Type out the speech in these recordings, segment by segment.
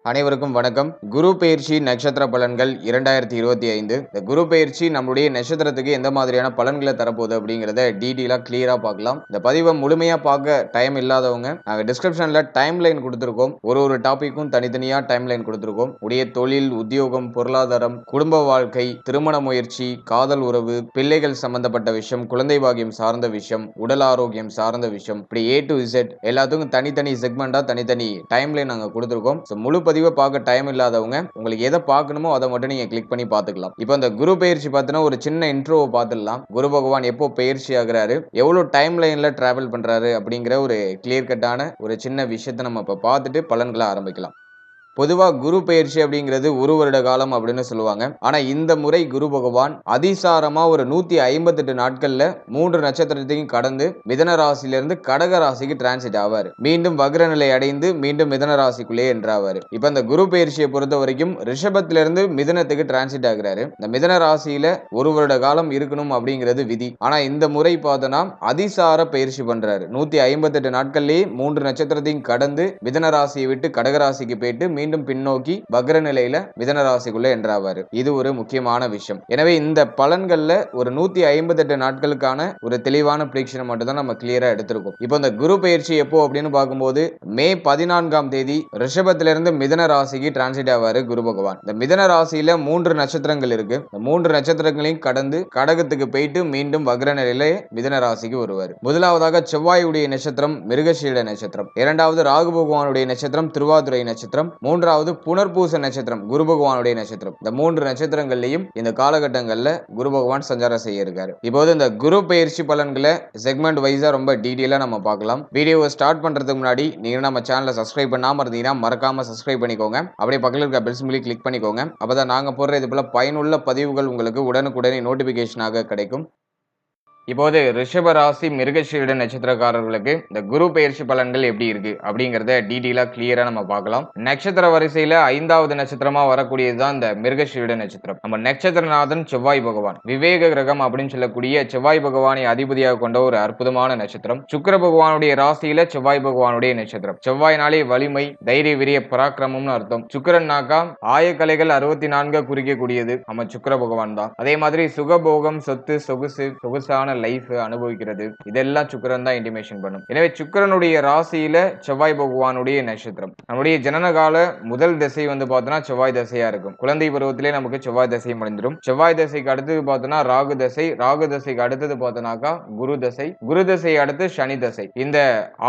அனைவருக்கும் வணக்கம். குரு பெயர்ச்சி நட்சத்திர பலன்கள் 2025. இந்த குரு பெயர்ச்சி நம்மளுடைய நட்சத்திரத்துக்கு எந்த மாதிரியான பலன்களை தரப்போகுது அப்படிங்கிறத டீட்டெயிலா கிளியரா பார்க்கலாம். இந்த பதிவை முழுமையா பார்க்க டைம் இல்லாதவங்க நாங்கள் டிஸ்கிரிப்ஷன்ல டைம் லைன் கொடுத்துருக்கோம். ஒரு டாபிக்கும் தனித்தனியா டைம் லைன் கொடுத்துருக்கோம். உடைய தொழில், உத்தியோகம், பொருளாதாரம், குடும்ப வாழ்க்கை, திருமண முயற்சி, காதல் உறவு, பிள்ளைகள் சம்பந்தப்பட்ட விஷயம், குழந்தை பாகியம் சார்ந்த விஷயம், உடல் ஆரோக்கியம் சார்ந்த விஷயம், இப்படி A to Z எல்லாத்துக்கும் தனித்தனி செக்மெண்டா தனித்தனி டைம் லைன் நாங்கள் கொடுத்துருக்கோம். முழு பதிவை பார்க்க டைம் இல்லாதவங்க உங்களுக்கு எதை பார்க்கணுமோ அதை மட்டும் நீங்க கிளிக் பண்ணி பார்த்துக்கலாம். இப்போ இந்த குரு பெயர்ச்சி பார்த்தீங்கன்னா ஒரு சின்ன இன்ட்ரோவை பார்த்துடலாம். குரு பகவான் எப்போ பெயர்ச்சி ஆகுறாரு, எவ்வளவு டைம் லைன்ல டிராவல் பண்றாரு அப்படிங்கிற ஒரு கிளியர் கட்டான ஒரு சின்ன விஷயத்தை நம்ம இப்போ பார்த்துட்டு பலன்களை ஆரம்பிக்கலாம். பொதுவா குரு பெயர்ச்சி அப்படிங்கிறது ஒரு வருட காலம் அப்படின்னு சொல்லுவாங்க. ஆனா இந்த முறை குரு பகவான் அதிசாரமா ஒரு 158 நாட்கள்ல 3 நட்சத்திரத்தையும் கடந்து மிதன ராசியிலிருந்து கடக ராசிக்கு டிரான்சிட் ஆவாரு. மீண்டும் வக்ர நிலை அடைந்து மீண்டும் மிதன ராசிக்குள்ளே என்றாவாரு. இப்ப இந்த குரு பெயர்ச்சியை பொறுத்த வரைக்கும் ரிஷபத்திலிருந்து மிதனத்துக்கு டிரான்சிட் ஆகிறாரு. இந்த மிதன ராசியில ஒரு வருட காலம் இருக்கணும் அப்படிங்கிறது விதி. ஆனா இந்த முறை பார்த்தோம்னா அதிசார பயிற்சி பண்றாரு. 158 நாட்கள்லயே 3 நட்சத்திரத்தையும் கடந்து மிதன ராசியை விட்டு கடக ராசிக்கு போயிட்டு மீண்டும் பின்னோக்கி வக்ர நிலையில மிதன ராசிக்குள்ள என்றாவாரு. இது ஒரு முக்கியமான விஷயம். எனவே இந்த பலன்கள்ல ஒரு 158 நாட்களுக்கான ஒரு தெளிவான பிரீக்ஷனை மட்டும் தான் நம்ம கிளியரா எடுத்திருக்கோம். இப்போ இந்த குரு பயிற்சி எப்போ அப்படின்னு பார்க்கும்போது மே 14ஆம் தேதி ரிஷபத்திலிருந்து மிதன ராசிக்கு டிரான்சிட் ஆவாரு குரு பகவான். இந்த மிதன ராசியில 3 நட்சத்திரங்கள் இருக்கு. இந்த 3 நட்சத்திரங்களையும் கடந்து கடகத்துக்கு போயிட்டு மீண்டும் வக்ர நிலையில மிதன ராசிக்கு வருவார். முதலாவதாக செவ்வாயுடைய நட்சத்திரம் மிருகசீட நட்சத்திரம், இரண்டாவது ராகு பகவானுடைய நட்சத்திரம் திருவாதிரை நட்சத்திரம், மூன்றாவது புனர்பூச நட்சத்திரம் குரு பகவானுடைய நட்சத்திரம். இந்த 3 நட்சத்திரங்கள்லையும் இந்த காலகட்டங்கள்ல குரு பகவான் சஞ்சாரம் செய்ய இருக்காரு. இப்போது இந்த குரு பெயர்ச்சி பலன்களை செக்மெண்ட் வைஸா ரொம்ப டீடைலா நம்ம பார்க்கலாம். வீடியோவை ஸ்டார்ட் பண்றதுக்கு முன்னாடி நீங்க நம்ம சேனலை சப்ஸ்கிரைப் பண்ணாம இருந்தீங்கன்னா மறக்காம சப்ஸ்கிரைப் பண்ணிக்கோங்க. அப்படியே பக்கத்தில் இருக்க பெல் சிம்பலை கிளிக் பண்ணிக்கோங்க. அப்பதான் நாங்க போடுற இது போல பயனுள்ள பதிவுகள் உங்களுக்கு உடனுக்குடனே நோட்டிபிகேஷனாக கிடைக்கும். இப்போது ரிஷப ராசி மிருகசீரிட நட்சத்திரக்காரர்களுக்கு இந்த குரு பெயர்ச்சி பலன்கள் எப்படி இருக்கு அப்படிங்கறத டீடைலா கிளியரா நம்ம பார்க்கலாம். நட்சத்திர வரிசையில 5வது நட்சத்திரமா வரக்கூடியதுதான் இந்த மிருகசீரிட நட்சத்திரம். நம்ம நட்சத்திரநாதன் செவ்வாய் பகவான், விவேக கிரகம் அப்படின்னு சொல்லக்கூடிய செவ்வாய் பகவானை அதிபதியாக கொண்ட ஒரு அற்புதமான நட்சத்திரம். சுக்கிர பகவானுடைய ராசியில செவ்வாய் பகவானுடைய நட்சத்திரம். செவ்வாய்னாலே வலிமை, தைரிய, வீரிய, பராக்கிரமம்னு அர்த்தம். சுக்கிரன்னாக்கா ஆயக்கலைகள் 64 குறிக்கக்கூடியது நம்ம சுக்கிர பகவான் தான். அதே மாதிரி சுகபோகம், சொத்து, சொகுசான லைஃப் அனுபவிக்கிறது, இதெல்லாம் சுக்கிரன் தான் இன்டிமேஷன் பண்ணும். எனவே சுக்கிரனுடைய ராசியில செவ்வாய் பகவானுடைய நட்சத்திரம். நம்முடைய ஜனனகால முதல் திசை வந்து பார்த்தோம்னா செவ்வாய் திசையா இருக்கும். குழந்தை பருவத்திலே நமக்கு செவ்வாய் திசை முடிஞ்சிடும். செவ்வாய் திசைக்கு அடுத்தது பார்த்தோம்னா ராகு திசை, ராகு திசைக்கு அடுத்தது பார்த்தோம்னாக்கா குரு திசை, குரு திசை அடுத்து சனி திசை. இந்த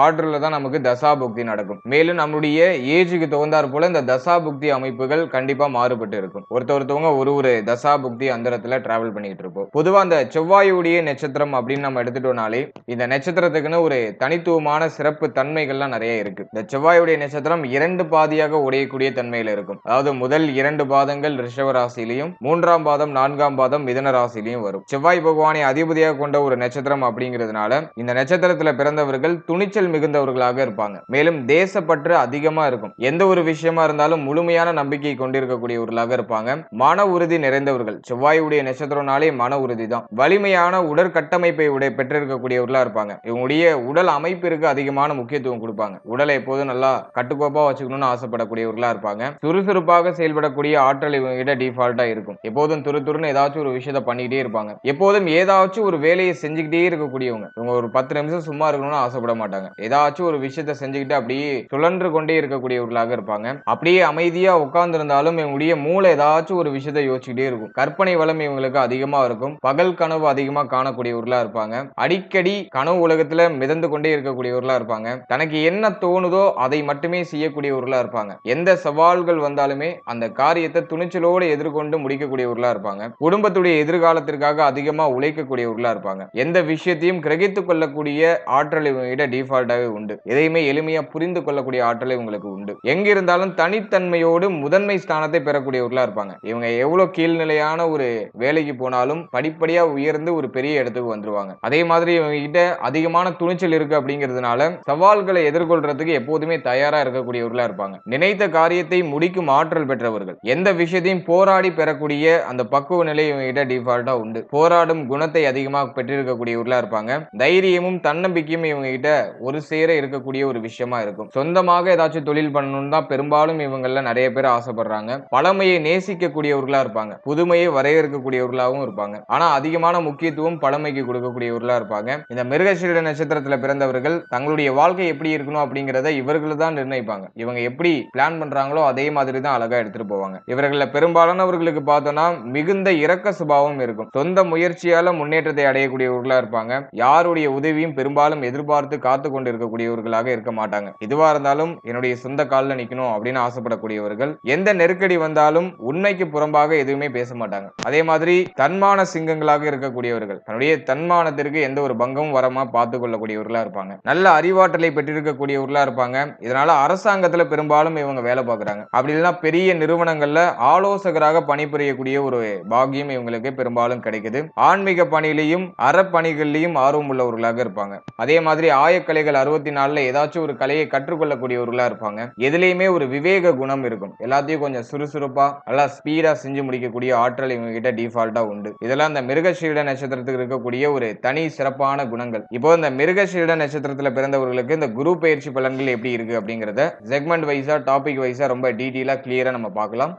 ஆர்டர்ல தான் நமக்கு தசா புக்தி நடக்கும். மேலும் நம்முடைய ஏஜுக்கு தகுந்தாற் போல இந்த தசா புக்தி அமைப்புகள் கண்டிப்பா மாறுபட்டு இருக்கும். ஒருத்தவங்க ஒரு தசா புக்தி அந்தரத்துல டிராவல் பண்ணிட்டு இருப்போம். பொதுவா அந்த செவ்வாயுடைய நட்சத்திரம் அப்படின்னு நம்ம எடுத்துட்டோம்னாலே இந்த நட்சத்திரத்துக்குன்னு ஒரு தனித்துவமான சிறப்பு தன்மைகள்லாம் நிறைய இருக்கு. இந்த செவ்வாயுடைய நட்சத்திரம் 2 பாதியாக உடையக்கூடிய தன்மையில இருக்கும். அதாவது முதல் 2 பாதங்கள் ரிஷப ராசியிலையும் 3ஆம் பாதம் 4ஆம் பாதம் மிதன ராசியிலையும் வரும். செவ்வாய் பகவானை அதிபதியாக கொண்ட ஒரு நட்சத்திரம் அப்படிங்கிறதுனால இந்த நட்சத்திரத்துல பிறந்தவர்கள் துணிச்சல் மிகுந்தவர்களாக இருப்பாங்க. மேலும் தேசப்பற்று அதிகமா இருக்கும். எந்த ஒரு விஷயமா இருந்தாலும் முழுமையான நம்பிக்கை கொண்டிருக்கக்கூடியவர்களாக இருப்பாங்க. மன உறுதி நிறைந்தவர்கள். செவ்வாயுடைய நட்சத்திரம்னாலே மன உறுதி தான். வலிமையான உடற்கட்டமைப்பை பெற்றிருக்கக்கூடியவர்களா இருப்பாங்க. இவங்களுடைய உடல் அமைப்பிற்கு அதிகமான முக்கியத்துவம் கொடுப்பாங்க. உடலை எப்போதும் நல்லா கட்டுக்கோப்பா வச்சுக்கணும்னு ஆசைப்படக்கூடியவர்களா இருப்பாங்க. சுறுசுறுப்பாக செயல்படக்கூடிய ஆற்றல் இவங்க டிஃபால்ட்டா இருக்கும். எப்போதும் துருன்னு ஏதாச்சும் ஒரு விஷயத்தை பண்ணிக்கிட்டே இருப்பாங்க. எப்போதும் ஏதாச்சும் ஒரு வேலையை செஞ்சுக்கிட்டே இருக்கக்கூடியவங்க. இவங்க ஒரு 10 நிமிஷம் சும்மா இருக்கணும்னு ஆசைப்பட மாட்டாங்க. ஏதாச்சும் ஒரு விஷயத்தை செஞ்சுக்கிட்டு அப்படியே சுழன்று கொண்டே இருக்கக்கூடியவர்களாக இருப்பாங்க. அப்படியே அமைதியா உட்கார்ந்து இருந்தாலும் இவங்களுடைய மூளை ஏதாச்சும் ஒரு விஷயத்தை யோசிச்சுக்கிட்டே இருக்கும். கற்பனை வளம் இவங்களுக்கு அதிகமா இருக்கும். பகல் கனவு அதிகமா காணக்கூடியவர்களா இருப்பாங்க. அடிக்கடி கனவு உலகத்துல மிதந்து கொண்டே இருக்கக்கூடியவர்களா இருப்பாங்க. தனக்கு என்ன தோணுதோ அதை மட்டுமே செய்யக்கூடியவர்களா இருப்பாங்க. எந்த சவால்கள் வந்தாலுமே அந்த காரியத்தை துணிச்சலோடு எதிர்கொண்டு முடிக்கக்கூடியவர்களா இருப்பாங்க. குடும்பத்துடைய எதிர்காலத்திற்காக அதிகமா உழைக்கக்கூடியவர்களா இருப்பாங்க. எந்த விஷயத்தையும் கிரகித்துக் கொள்ளக்கூடிய ஆற்றல் இவங்க டிஃபால்ட்டாவே உண்டு. எதையுமே எளிமையா புரிந்து கொள்ளக்கூடிய ஆற்றல் இவங்களுக்கு உண்டு. எங்கிருந்தாலும் தனித்தன்மையோடு முதன்மை ஸ்தானத்தை பெறக்கூடியவர்களா இருப்பாங்க. இவங்க எவ்வளவு கீழ்நிலையான ஒரு வேலைக்கு போனாலும் படிப்படியா உயர்ந்து ஒரு பெரிய இடத்துக்கு இடத்துக்கு வந்துருவாங்க. அதே மாதிரி இவங்க கிட்ட அதிகமான துணிச்சல் இருக்கு அப்படிங்கிறதுனால சவால்களை எதிர்கொள்றதுக்கு எப்போதுமே தயாரா இருக்கக்கூடியவர்களா இருப்பாங்க. நினைத்த காரியத்தை முடிக்கும் ஆற்றல் பெற்றவர்கள். எந்த விஷயத்தையும் போராடி பெறக்கூடிய அந்த பக்குவ நிலை இவங்க கிட்ட டிஃபால்ட்டா உண்டு. போராடும் குணத்தை அதிகமாக பெற்றிருக்கக்கூடியவர்களா இருப்பாங்க. தைரியமும் தன்னம்பிக்கையும் இவங்க கிட்ட ஒரு சேர இருக்கக்கூடிய ஒரு விஷயமா இருக்கும். சொந்தமாக ஏதாச்சும் தொழில் பண்ணணும்னு தான் பெரும்பாலும் இவங்கள நிறைய பேர் ஆசைப்படுறாங்க. பழமையை நேசிக்கக்கூடியவர்களா இருப்பாங்க. புதுமையை வரையறுக்கக்கூடியவர்களாகவும் இருப்பாங்க. ஆனா அதிகமான முக்கியத்துவம் பழமைக்கு கொடுக்கக்கூடியவர்களா இருப்பாங்க. இந்த மிருகசீரிட நட்சத்திரத்துல பிறந்தவர்கள் தங்களுடைய வாழ்க்கை எப்படி இருக்கணும் அப்படிங்கறத இவர்கள் தான் நிர்ணயிப்பாங்க. இவங்க எப்படி பிளான் பண்றாங்களோ அதே மாதிரி தான் அழகா எடுத்துட்டு போவாங்க. இவர்கள பெரும்பாலானவர்களுக்கு பார்த்தோம்னா மிகுந்த இரக்க சுபாவம் இருக்கும். சொந்த முயற்சியால முன்னேற்றத்தை அடையக்கூடியவர்களா இருப்பாங்க. யாருடைய உதவியும் பெரும்பாலும் எதிர்பார்த்து காத்து கொண்டு இருக்கக்கூடியவர்களாக இருக்க மாட்டாங்க. இதுவா இருந்தாலும் என்னுடைய சொந்த காலில் நிக்கணும் அப்படின்னு ஆசைப்படக்கூடியவர்கள். எந்த நெருக்கடி வந்தாலும் உண்மைக்கு புறம்பாக எதுவுமே பேச மாட்டாங்க. அதே மாதிரி தன்மான சிங்கங்களாக இருக்கக்கூடியவர்கள். தன்னுடைய தன்மானத்திற்கு எந்த ஒரு பங்கமும் வரமா பார்த்து கொள்ளக்கூடியவர்களா இருப்பாங்க. நல்ல அறிவாற்றலை பெற்றிருக்கக்கூடியவர்களா இருப்பாங்க. இதனால அரசாங்கத்துல பெரும்பாலும் இவங்க வேலை பார்க்கறாங்க. அப்படி இல்லைன்னா பெரிய நிறுவனங்கள்ல ஆலோசகராக பணிபுரியக்கூடிய ஒரு பாக்கியம் இவங்களுக்கு பெரும்பாலும் கிடைக்குது. ஆன்மீக பணியிலையும் அறப்பணிகளிலையும் ஆர்வம் உள்ளவர்களாக இருப்பாங்க. அதே மாதிரி ஆயக்கலைகள் 64ல ஏதாச்சும் ஒரு கலையை கற்றுக்கொள்ளக்கூடியவர்களா இருப்பாங்க. எதுலையுமே ஒரு விவேக குணம் இருக்கும். எல்லாத்தையும் கொஞ்சம் சுறுசுறுப்பா நல்லா ஸ்பீடா செஞ்சு முடிக்கக்கூடிய ஆற்றல் இவங்க கிட்ட டிஃபால்ட்டா உண்டு. இதெல்லாம் இந்த மிருகசீரிட நட்சத்திரத்துக்கு இருக்கக்கூடிய ஒரு தனி சிறப்பான குணங்கள். இப்போ இந்த மிருகசீரிட நட்சத்திரத்துல பிறந்தவர்களுக்கு இந்த குரு பயிற்சி பலன்கள் எப்படி இருக்கு அப்படிங்கறத செக்மெண்ட் வைஸா டாபிக் வைஸா ரொம்ப டீடைலா கிளியரா நம்ம பார்க்கலாம்.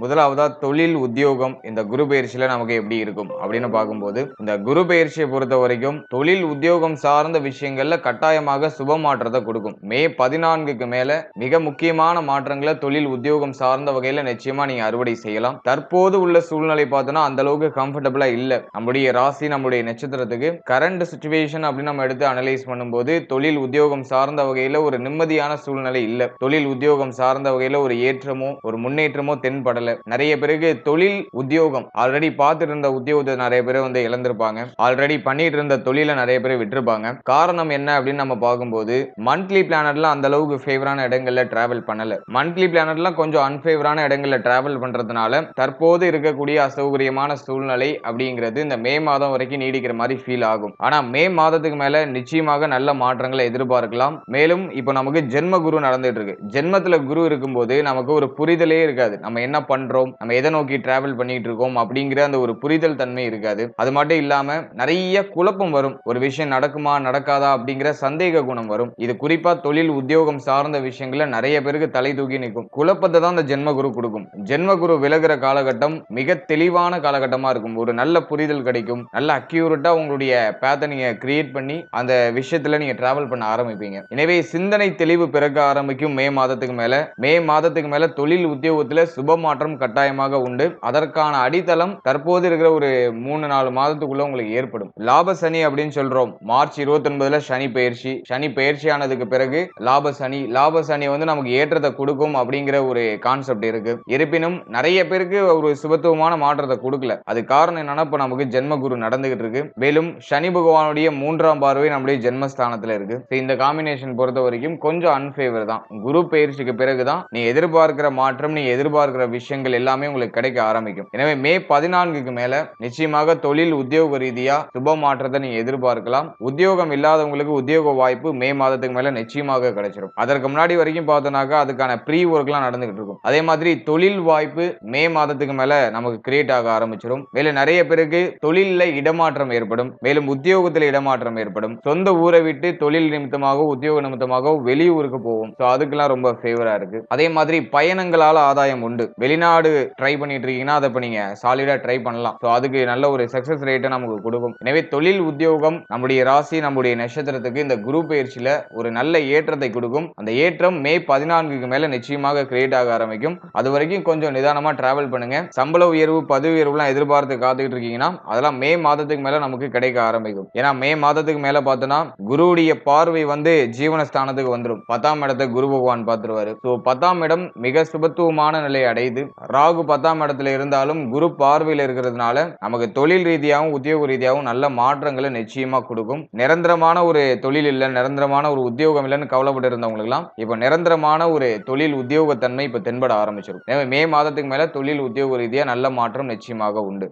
முதலாவதா தொழில் உத்தியோகம் இந்த குரு பயிற்சியில நமக்கு எப்படி இருக்கும் அப்படின்னு பார்க்கும்போது இந்த குரு பயிற்சியை பொறுத்த வரைக்கும் தொழில் உத்தியோகம் சார்ந்த விஷயங்கள்ல கட்டாயமாக சுப மாற்றத்தை கொடுக்கும். மே 14க்கு மேல மிக முக்கியமான மாற்றங்களை தொழில் உத்தியோகம் சார்ந்த வகையில நிச்சயமா நீங்க அறுவடை செய்யலாம். தற்போது உள்ள சூழ்நிலை பார்த்தோம்னா அந்த அளவுக்கு கம்ஃபர்டபுளா இல்ல. நம்முடைய ராசி நம்முடைய நட்சத்திரத்துக்கு கரண்ட் சிச்சுவேஷன் அப்படின்னு நம்ம எடுத்து அனலைஸ் பண்ணும்போது தொழில் உத்தியோகம் சார்ந்த வகையில ஒரு நிம்மதியான சூழ்நிலை இல்ல. தொழில் உத்தியோகம் சார்ந்த வகையில ஒரு ஏற்றமோ ஒரு முன்னேற்றமோ தென்படல. நிறைய பேருக்கு தொழில் உத்தியோகம் ஆல்ரெடி பார்த்துட்டு இருந்த உத்தியோகத்தை நிறைய பேர் வந்து இழந்திருப்பாங்க. ஆல்ரெடி பண்ணிட்டு இருந்த தொழில நிறைய பேர் விட்டுருப்பாங்க. காரணம் என்ன அப்படின்னு நம்ம பார்க்கும்போது மந்த்லி பிளானர்ல அந்த அளவுக்கு ஃபேவரான இடங்கள்ல டிராவல் பண்ணல. மந்த்லி பிளானர்ல கொஞ்சம் அன்ஃபேவரான இடங்கள்ல டிராவல் பண்றதுனால தற்போது இருக்கக்கூடிய அசௌகரியமான சூழ்நிலை அப்படிங்கிறது இந்த மே மாதம் வரைக்கும் நீடிக்கிற மாதிரி ஃபீல் ஆகும். ஆனா மே மாதத்துக்கு மேல நிச்சயமாக நல்ல மாற்றங்களை எதிர்பார்க்கலாம். மேலும் இப்போ நமக்கு ஜென்ம குரு நடந்துட்டு இருக்கு. ஜென்மத்துல குரு இருக்கும்போது நமக்கு ஒரு புரிதலே இருக்காது. நம்ம என்ன பண்றோம், நம்ம எதை நோக்கி டிராவல் பண்ணிட்டு இருக்கோம் அப்படிங்கிற அந்த ஒரு புரிதல் தன்மை இருக்காது. அது மட்டும் இல்லாம நிறைய குழப்பம் வரும். ஒரு விஷயம் நடக்குமா நடக்காதா அப்படிங்கிற சந்தேக குணம் வரும். இது குறிப்பா தொழில் உத்தியோகம் சார்ந்த விஷயங்கள நிறைய பேருக்கு தலை தூக்கி நிற்கும். குழப்பத்தை தான் அந்த ஜென்மகுரு கொடுக்கும். ஜென்மகுரு விலகிற காலகட்டம் மிக தெளிவான காலகட்டமா இருக்கும். ஒரு நல்ல புரிதல் கிடைக்கும். நல்ல அக்யூரேட்டா உங்களுடைய பேத்தை நீங்க கிரியேட் பண்ணி அந்த விஷயத்துல நீங்க டிராவல் பண்ண ஆரம்பிப்பீங்க. எனவே சிந்தனை தெளிவு பிறக்க ஆரம்பிக்கும் மே மாதத்துக்கு மேல. மே மாதத்துக்கு மேல தொழில் உத்தியோகத்துல சுப மாற்றம் கட்டாயமாக உண்டு. அதற்கான அடித்தளம் தற்போது இருக்கிற ஒரு 3-4 மாதத்துக்குள்ள உங்களுக்கு ஏற்படும். லாப சனி அப்படின்னு சொல்றோம். மார்ச் 29ல சனி பயிற்சி. சனி பயிற்சி ஆனதுக்கு பிறகு லாப சனி. லாப சனி வந்து நமக்கு ஏற்றத்தை கொடுக்கும் அப்படிங்கிற ஒரு கான்செப்ட் இருக்கு. இருப்பினும் நிறைய பேருக்கு ஒரு சுபத்துவமான மாற்றத்தை கொடுக்கல. அது காரணம் என்னன்னா இப்ப நமக்கு ஜென்ம குரு நடந்துகிட்டு இருக்கு. மேலும் சனி பகவானுடைய 3ஆம் பார்வை நம்முடைய ஜென்மஸ்தானத்துல இருக்கு. இந்த காம்பினேஷன் பொறுத்த வரைக்கும் கொஞ்சம் அன்ஃபேவர் தான். குரு பயிற்சிக்கு பிறகுதான் நீ எதிர்பார்க்கிற மாற்றம், நீ எதிர்பார்க்கிற விஷயங்கள் எல்லாமே உங்களுக்கு கிடைக்க ஆரம்பிக்கும். எனவே மே 14க்கு மேல நிச்சயமாக தொழில் உத்தியோக ரீதியா சுப மாற்றத்தை நீங்க எதிர்பார்க்கலாம். உத்தியோகம் இல்லாதவங்களுக்கு உத்தியோக வாய்ப்பு மே மாதத்துக்கு மேல நிச்சயமாக கிடைச்சிடும். அதற்கு முன்னாடி வரைக்கும் பார்த்தோம்னாக்கா அதுக்கான ப்ரீ ஒர்க்லாம் நடந்துகிட்டு இருக்கும். அதே மாதிரி தொழில் வாய்ப்பு மே மாதத்துக்கு மேல நமக்கு கிரியேட் ஆக ஆரம்பிச்சிடும். மேலும் நிறைய பேருக்கு தொழில இடமாற்றம் ஏற்படும். மேலும் உத்தியோகத்தில் இடமாற்றம் ஏற்படும். சொந்த ஊரை விட்டு தொழில் நிமித்தமாக உத்தியோக நிமித்தமாக வெளியூருக்கு போகும். அதுக்கெல்லாம் ரொம்ப ஃபேவரா இருக்கு. அதே மாதிரி பயணங்களால ஆதாயம் உண்டு. வெளிநாடு ட்ரை பண்ணிட்டு இருக்கீங்கன்னா அதை இப்ப நீங்க சாலிடா ட்ரை பண்ணலாம். அதுக்கு நல்ல ஒரு சக்சஸ் ரேட்டை நமக்கு கொடுக்கும். எனவே தொழில் உத்தியோகம் நம்முடைய ராசி நம்முடைய நட்சத்திரத்துக்கு இந்த குரு பயிற்சியில ஒரு நல்ல ஏற்றத்தை கொடுக்கும். அந்த ஏற்றம் மே 14க்கு மேல நிச்சயமாக கிரியேட் ஆக ஆரம்பிக்கும். அது வரைக்கும் கொஞ்சம் நிதானமா டிராவல் பண்ணுங்க. சம்பள உயர்வு பதவி உயர்வுலாம் எதிர்பார்த்து காத்துக்கிட்டு இருக்கீங்கன்னா அதெல்லாம் மே மாதத்துக்கு மேல நமக்கு கிடைக்க ஆரம்பிக்கும். ஏன்னா மே மாதத்துக்கு மேல பார்த்தோம்னா குருவுடைய பார்வை வந்து ஜீவனஸ்தானத்துக்கு வந்துடும். 10ஆம் இடத்தை குரு பகவான் பார்த்துருவாரு. 10ஆம் இடம் மிக சுபத்துவமான நிலை அடையுது. ராகு 10ஆம் இடத்துல இருந்தாலும் குரு பார்வையில் இருக்கிறதுனால நமக்கு தொழில் ரீதியாகவும் உத்தியோக ரீதியாகவும் நல்ல மாற்றங்களை நிச்சயமா கொடுக்கும். நிரந்தரமான ஒரு தொழில் இல்ல, நிரந்தரமான ஒரு உத்தியோகம் இல்லைன்னு கவலைப்பட்டு இருந்தவங்களுக்கு எல்லாம் இப்ப நிரந்தரமான ஒரு தொழில் உத்தியோக தன்மை இப்ப தென்பட ஆரம்பிச்சிடும். மே மாதத்துக்கு மேல தொழில் உத்தியோக ரீதியா நல்ல மாற்றம் நிச்சயமாக உண்டு.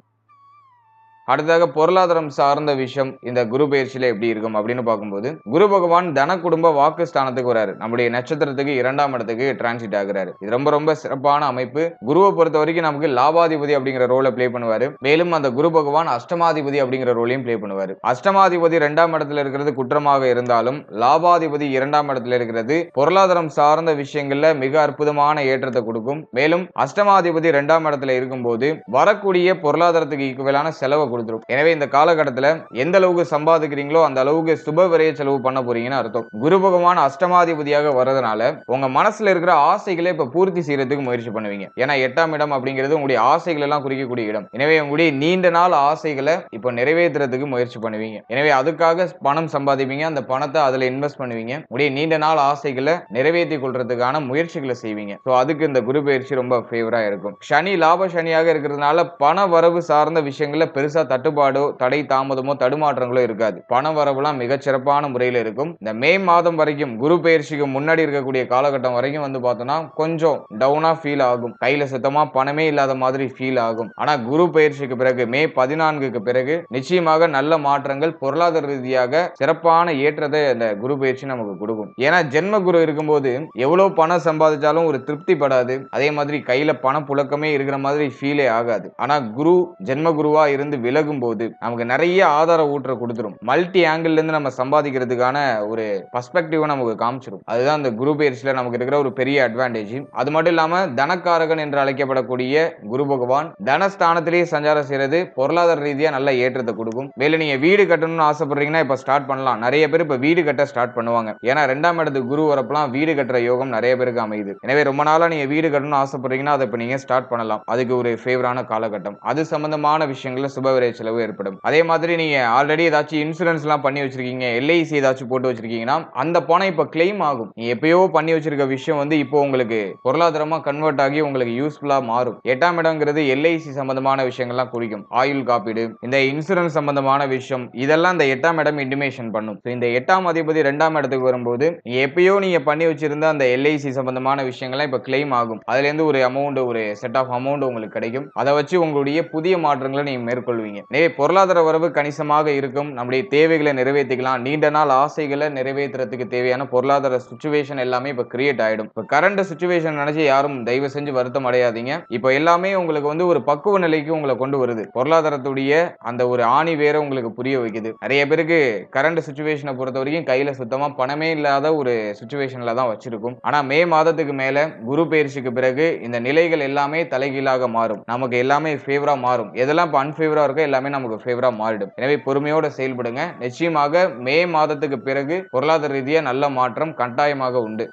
அடுத்ததாக பொருளாதாரம் சார்ந்த விஷயம் இந்த குரு பயிற்சியில எப்படி இருக்கும் அப்படின்னு பார்க்கும்போது, குரு பகவான் தன குடும்ப வாக்கு ஸ்தானத்துக்கு வராரு. நம்முடைய நட்சத்திரத்துக்கு 2ஆம் இடத்துக்கு டிரான்சிட் ஆகுறாரு. இது ரொம்ப ரொம்ப சிறப்பான அமைப்பு. குருவை பொறுத்த வரைக்கும் நமக்கு லாபாதிபதி அப்படிங்கிற ரோலை பிளே பண்ணுவாரு. மேலும் அந்த குரு பகவான் அஷ்டமாதிபதி அப்படிங்கிற ரோலையும் பிளே பண்ணுவாரு. அஷ்டமாதிபதி 2ஆம் இடத்துல இருக்கிறது குற்றமாக இருந்தாலும், லாபாதிபதி 2ஆம் இடத்துல இருக்கிறது பொருளாதாரம் சார்ந்த விஷயங்கள்ல மிக அற்புதமான ஏற்றத்தை கொடுக்கும். மேலும் அஷ்டமாதிபதி 2ஆம் இடத்துல இருக்கும்போது வரக்கூடிய பொருளாதாரத்துக்கு ஈக்குவலான செலவை கொடுத்துரும். எனவே இந்த காலகட்டத்தில் எந்த அளவுக்கு சம்பாதிக்கிறீங்களோ அந்த அளவுக்கு சுப விரைய செலவு பண்ண போறீங்கன்னு அர்த்தம். குரு பகவான் அஷ்டமாதிபதியாக வரதுனால உங்க மனசுல இருக்கிற ஆசைகளை இப்ப பூர்த்தி செய்யறதுக்கு முயற்சி பண்ணுவீங்க. ஏன்னா 8ஆம் இடம் அப்படிங்கிறது உங்களுடைய ஆசைகள் எல்லாம் குறிக்கக்கூடிய இடம். எனவே உங்களுடைய நீண்ட நாள் ஆசைகளை இப்ப நிறைவேற்றுறதுக்கு முயற்சி பண்ணுவீங்க. எனவே அதுக்காக பணம் சம்பாதிப்பீங்க. அந்த பணத்தை அதுல இன்வெஸ்ட் பண்ணுவீங்க. உங்களுடைய நீண்ட நாள் ஆசைகளை நிறைவேற்றி கொள்றதுக்கான முயற்சிகளை செய்வீங்க. சோ அதுக்கு இந்த குரு பயிற்சி ரொம்ப ஃபேவரா இருக்கும். சனி லாப சனியாக இருக்கிறதுனால பண வரவு சார்ந்த விஷயங்கள்ல பெருசா தட்டுப்பாடோ தடை தாமதமோ தடுமாற்றங்களோ இருக்காது. பண வரவுலாம் மிகச்சிறப்பான முறையில் இருக்கும். இந்த மே மாதம் வரைக்கும் குரு பயிற்சிக்கு முன்னாடி இருக்கக்கூடிய காலகட்டம் வரைக்கும் வந்து பார்த்தோம்னா கொஞ்சம் டவுனா ஃபீல் ஆகும். கையில சுத்தமா பணமே இல்லாத மாதிரி ஃபீல் ஆகும். ஆனா குரு பயிற்சிக்கு பிறகு மே 14க்கு பிறகு நிச்சயமாக நல்ல மாற்றங்கள் பொருளாதார ரீதியாக சிறப்பான ஏற்றத்தை இந்த குரு பயிற்சி நமக்கு கொடுக்கும். ஏன்னா ஜென்ம குரு இருக்கும்போது எவ்வளவு பணம் சம்பாதிச்சாலும் ஒரு திருப்தி படாது. அதே மாதிரி கையில பண புழக்கமே இருக்கிற மாதிரி ஃபீலே ஆகாது. ஆனா குரு ஜென்ம குருவா இருந்து விலகும் போது நமக்கு நிறைய ஆதார ஊற்ற கொடுத்துரும். மல்டி ஆங்கிள் இருந்து நம்ம சம்பாதிக்கிறதுக்கான ஒரு பர்ஸ்பெக்டிவ் நமக்கு காமிச்சிரும். அதுதான் இந்த குரு பயிற்சியில நமக்கு இருக்கிற ஒரு பெரிய அட்வான்டேஜ். அது மட்டும் இல்லாம தனக்காரகன் என்று அழைக்கப்படக்கூடிய குரு பகவான் தனஸ்தானத்திலேயே சஞ்சாரம் செய்யறது பொருளாதார ரீதியா நல்ல ஏற்றத்தை கொடுக்கும். மேலும் நீங்க வீடு கட்டணும்னு ஆசைப்படுறீங்கன்னா இப்ப ஸ்டார்ட் பண்ணலாம். நிறைய பேர் இப்ப வீடு கட்ட ஸ்டார்ட் பண்ணுவாங்க. ஏன்னா 2ஆம் இடத்துக்கு குரு வரப்பலாம் வீடு கட்டுற யோகம் நிறைய பேருக்கு அமையுது. எனவே ரொம்ப நாளா நீங்க வீடு கட்டணும்னு ஆசைப்படுறீங்கன்னா அதை இப்ப நீங்க ஸ்டார்ட் பண்ணலாம். அதுக்கு ஒரு ஃபேவரான காலகட்டம். அது சம்பந்தமான விஷயங்கள்ல சுபவிரை செலவு ஏற்படும். அதே மாதிரி நீங்க ஆல்ரெடி ஏதாச்சும் இன்சூரன்ஸ் எல்லாம் பண்ணி வச்சிருக்கீங்க, எல்ஐசி ஏதாச்சும் போட்டு வச்சிருக்கீங்கன்னா அந்த பணம் இப்ப கிளைம் ஆகும். நீ எப்பயோ பண்ணி வச்சிருக்க விஷயம் வந்து இப்போ உங்களுக்கு பொருளாதாரமா கன்வெர்ட் ஆகி உங்களுக்கு யூஸ்ஃபுல்லா மாறும். 8ஆம் இடம்ங்கிறது எல்ஐசி சம்பந்தமான விஷயங்கள்லாம் குறிக்கும். ஆயுள் காப்பீடு, இந்த இன்சூரன்ஸ் சம்பந்தமான விஷயம் இதெல்லாம் இந்த 8ஆம் இடம் இன்டிமேஷன் பண்ணும். இந்த 8ஆம் அதிபதி 2ஆம் இடத்துக்கு வரும்போது எப்பயோ நீங்க பண்ணி வச்சிருந்த அந்த எல்ஐசி சம்பந்தமான விஷயங்கள்லாம் இப்ப கிளைம் ஆகும். அதுல இருந்து ஒரு அமௌண்ட், ஒரு செட் ஆஃப் அமௌண்ட் உங்களுக்கு கிடைக்கும். அதை வச்சு உங்களுடைய புதிய மாற்றங்களை நீங்க மேற்கொள்வீங்க. எனவே பொருளாதார வரவு கணிசமாக இருக்கும். நம்முடைய தேவைகளை நிறைவேற்றிக்கலாம். நீண்ட நாள் ஆசைகளை நிறைவேற்றுறதுக்கு தேவையான பொருளாதார சிச்சுவேஷன் எல்லாமே இப்ப கிரியேட் ஆயிடும். இப்ப கரண்ட் சிச்சுவேஷன் நினைச்சு யாரும் தயவு செஞ்சு வருத்தம் அடையாதீங்க. இப்ப எல்லாமே உங்களுக்கு வந்து ஒரு பக்குவ நிலைக்கு உங்களை கொண்டு வருது. பொருளாதாரத்துடைய அந்த ஒரு ஆணி வேற உங்களுக்கு புரிய வைக்குது. நிறைய பேருக்கு கரண்ட் சிச்சுவேஷனை பொறுத்த வரைக்கும் கையில சுத்தமா பணமே இல்லாத ஒரு சிச்சுவேஷன்ல தான் வச்சிருக்கும். ஆனா மே மாதத்துக்கு மேல குரு பயிற்சிக்கு பிறகு இந்த நிலைகள் எல்லாமே தலைகீழாக மாறும். நமக்கு எல்லாமே ஃபேவரா மாறும். எதெல்லாம் இப்ப அன்ஃபேவரா இருக்கோ எல்லாமே நமக்கு ஃபேவரா மாறிடும். எனவே பொறுமையோட செயல்படுங்க. நிச்சயமாக மே மாதத்துக்கு பிறகு பொருளாதார ரீதியா நல்ல மாற்றம் கட்டாயமாக உண்டு.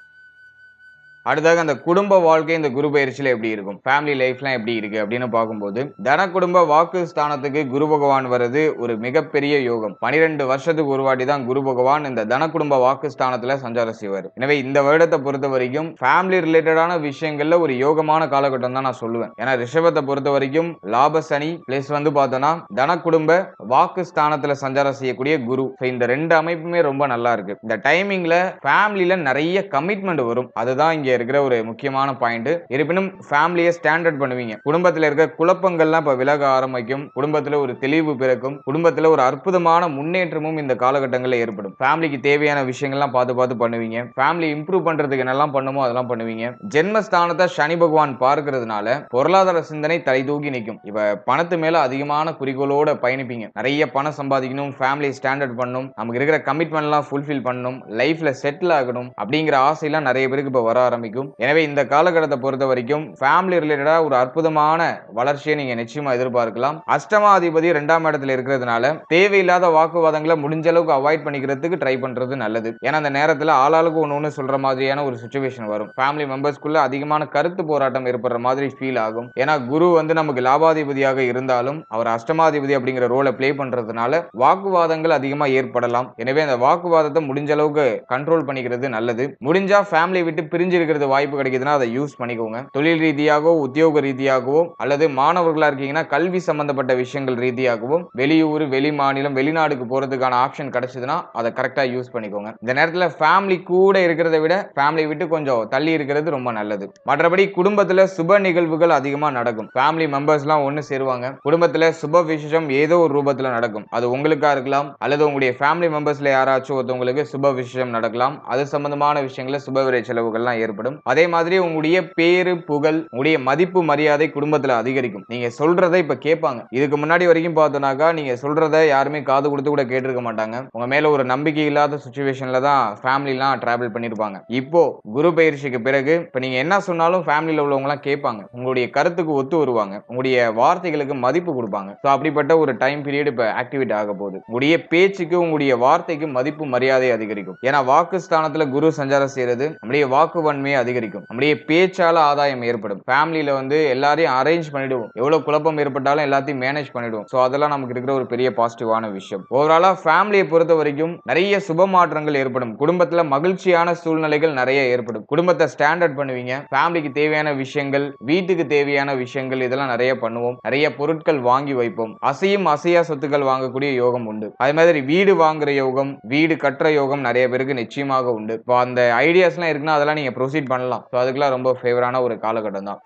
அடுத்ததாக அந்த குடும்ப வாழ்க்கை இந்த குரு பயிற்சியில எப்படி இருக்கும், ஃபேமிலி லைஃப்லாம் எப்படி இருக்கு அப்படின்னு பார்க்கும்போது தன குடும்ப வாக்கு ஸ்தானத்துக்கு குரு பகவான் வருது ஒரு மிகப்பெரிய யோகம். 12 வருஷத்துக்கு ஒரு வாட்டி தான் குரு பகவான் இந்த தன குடும்ப வாக்கு ஸ்தானத்துல சஞ்சாரம் செய்வார். எனவே இந்த வருடத்தை பொறுத்த வரைக்கும் ஃபேமிலி ரிலேட்டடான விஷயங்கள்ல ஒரு யோகமான காலகட்டம் தான் நான் சொல்லுவேன். ஏன்னா ரிஷபத்தை பொறுத்த வரைக்கும் லாப சனி பிளஸ் வந்து பார்த்தோன்னா தன குடும்ப வாக்கு ஸ்தானத்துல சஞ்சாரம் செய்யக்கூடிய குரு. இந்த ரெண்டு அமைப்புமே ரொம்ப நல்லா இருக்கு. இந்த டைமிங்ல ஃபேமிலியில நிறைய கமிட்மெண்ட் வரும். அதுதான் இங்க இருக்கிற ஒரு முக்கியமான பாயிண்ட். இருப்பினும் ஃபேமிலியை ஸ்டாண்டர்ட் பண்ணுவீங்க. குடும்பத்தில் இருக்க குழப்பங்கள்லாம் இப்ப விலக ஆரம்பிக்கும். குடும்பத்தில் ஒரு தெளிவு பிறக்கும். குடும்பத்தில் ஒரு அற்புதமான முன்னேற்றமும் இந்த காலகட்டங்களில் ஏற்படும். ஃபேமிலிக்கு தேவையான விஷயங்கள்லாம் பார்த்து பார்த்து பண்ணுவீங்க. ஃபேமிலி இம்ப்ரூவ் பண்றதுக்கு என்னெல்லாம் பண்ணுமோ அதெல்லாம் பண்ணுவீங்க. ஜென்மஸ்தானத்தை சனி பகவான் பார்க்கிறதுனால பொருளாதார சிந்தனை தலை தூக்கி நிற்கும். இப்ப பணத்து மேல அதிகமான குறிக்கோளோட பயணிப்பீங்க. நிறைய பணம் சம்பாதிக்கணும், ஃபேமிலி ஸ்டாண்டர்ட் பண்ணணும், நமக்கு இருக்கிற கமிட்மெண்ட் எல்லாம் ஃபுல்ஃபில் பண்ணணும், லைஃப்ல செட்டில் ஆகணும் அப்படிங்கிற ஆசையெல்லாம் நிறைய பேருக்கு இப்ப வர ஆரம்பிக்கும். எனவே இந்த காலகட்டத்தை பொறுத்த வரைக்கும் ஃபேமிலி ரிலேட்டடா ஒரு அற்புதமான வளர்ச்சியை நீங்க நிச்சயமா எதிர்பார்க்கலாம். அஷ்டமாதிபதி 2ஆம் இடத்துல இருக்கிறதுனால தேவையில்லாத வாக்குவாதங்களை முடிஞ்ச அளவுக்கு அவாய்ட் பண்ணிக்கிறதுக்கு ட்ரை பண்றது நல்லது. ஏன்னா அந்த நேரத்துல ஆளாளுக்கு ஒண்ணு சொல்ற மாதிரியான ஒரு சிச்சுவேஷன் வரும். ஃபேமிலி மெம்பர்ஸ்க்குள்ள அதிகமான கருத்து போராட்டம் ஏற்படுற மாதிரி ஃபீல் ஆகும். ஏன்னா குரு வந்து நமக்கு லாபாதிபதியாக இருந்தாலும் அவர் அஷ்டமாதிபதி அப்படிங்கிற ரோலை பிளே பண்றதுனால வாக்குவாதங்கள் அதிகமா ஏற்படலாம். எனவே அந்த வாக்குவாதத்தை முடிஞ்ச அளவுக்கு கண்ட்ரோல் பண்ணிக்கிறது நல்லது. முடிஞ்சா ஃபேமிலி விட்டு பிரிஞ்சு அப்படிங்கிறது வாய்ப்பு கிடைக்குதுன்னா அதை யூஸ் பண்ணிக்கோங்க. தொழில் ரீதியாகவோ உத்தியோக ரீதியாகவோ அல்லது மாணவர்களா இருக்கீங்கன்னா கல்வி சம்பந்தப்பட்ட விஷயங்கள் ரீதியாகவும் வெளியூர் வெளி மாநிலம் வெளிநாடுக்கு போறதுக்கான ஆப்ஷன் கிடைச்சதுன்னா அதை கரெக்டா யூஸ் பண்ணிக்கோங்க. இந்த நேரத்துல ஃபேமிலி கூட இருக்கிறத விட ஃபேமிலி விட்டு கொஞ்சம் தள்ளி இருக்கிறது ரொம்ப நல்லது. மற்றபடி குடும்பத்துல சுப நிகழ்வுகள் அதிகமா நடக்கும். ஃபேமிலி மெம்பர்ஸ் எல்லாம் ஒண்ணு சேருவாங்க. குடும்பத்துல சுப விசேஷம் ஏதோ ஒரு ரூபத்துல நடக்கும். அது உங்களுக்கா இருக்கலாம் அல்லது உங்களுடைய ஃபேமிலி மெம்பர்ஸ்ல யாராச்சும் ஒருத்தவங்களுக்கு சுப விசேஷம் நடக்கலாம். அது சம்பந்தமான விஷயங்கள சுபவிரை செலவுகள்லாம் ஏற்படும். அதே மாதிரி உங்களுடைய பேரு புகழ் உங்களுடைய மதிப்பு மரியாதை குடும்பத்துல அதிகரிக்கும். நீங்க சொல்றதை இப்ப கேட்பாங்க. இதுக்கு முன்னாடி வரைக்கும் பார்த்தோம்னாக்கா நீங்க சொல்றதை யாருமே காது கொடுத்து கூட கேட்டிருக்க மாட்டாங்க. உங்க மேல ஒரு நம்பிக்கை இல்லாத சிச்சுவேஷன்ல தான் ஃபேமிலி எல்லாம் டிராவல் பண்ணிருப்பாங்க. இப்போ குரு பயிற்சிக்கு பிறகு இப்ப நீங்க என்ன சொன்னாலும் ஃபேமிலில உள்ளவங்க எல்லாம் கேட்பாங்க. உங்களுடைய கருத்துக்கு ஒத்து வருவாங்க. உங்களுடைய வார்த்தைகளுக்கு மதிப்பு கொடுப்பாங்க. சோ அப்படிப்பட்ட ஒரு டைம் பீரியட் இப்ப ஆக்டிவேட் ஆக போகுது. உங்களுடைய பேச்சுக்கு உங்களுடைய வார்த்தைக்கு மதிப்பு மரியாதை அதிகரிக்கும். ஏன்னா வாக்கு ஸ்தானத்துல குரு சஞ்சாரம் செய்யறது நம்முடைய வாக்கு வன்மையை அதிகரிக்கும். நம்முடைய பேச்சால ஆதாயம் ஏற்படும். ஃபேமிலில வந்து எல்லாரையும் அரேஞ்ச் பண்ணிடுவோம். எவ்வளவு குழப்பம் ஏற்பட்டாலும் எல்லாத்தையும் மேனேஜ் பண்ணிடுவோம். சோ அதெல்லாம் நமக்கு இருக்கிற ஒரு பெரிய பாசிட்டிவான விஷயம். ஓவராலா ஃபேமிலியை பொறுத்த வரைக்கும் நிறைய சுப மாற்றங்கள் ஏற்படும். குடும்பத்துல மகிழ்ச்சியான சூழ்நிலைகள் நிறைய ஏற்படும். குடும்பத்தை ஸ்டாண்டர்ட் பண்ணுவீங்க. ஃபேமிலிக்கு தேவையான விஷயங்கள் வீட்டுக்கு தேவையான விஷயங்கள் இதெல்லாம் நிறைய பண்ணுவோம். நிறைய பொருட்கள் வாங்கி வைப்போம். அசையும் அசையா சொத்துக்கள் வாங்கக்கூடிய யோகம் உண்டு. அதே மாதிரி வீடு வாங்குற யோகம் வீடு கட்டுற யோகம் நிறைய பேருக்கு நிச்சயமாக உண்டு. இப்போ அந்த ஐடியாஸ் எல்லாம் இருக்குன்னா அதெல்லாம் நீங்க ப்ரொசீட் பண்ணலாம். ஸோ அதுக்கெல்லாம் ரொம்ப ஃபேவரான ஒரு காலகட்டம் தான்.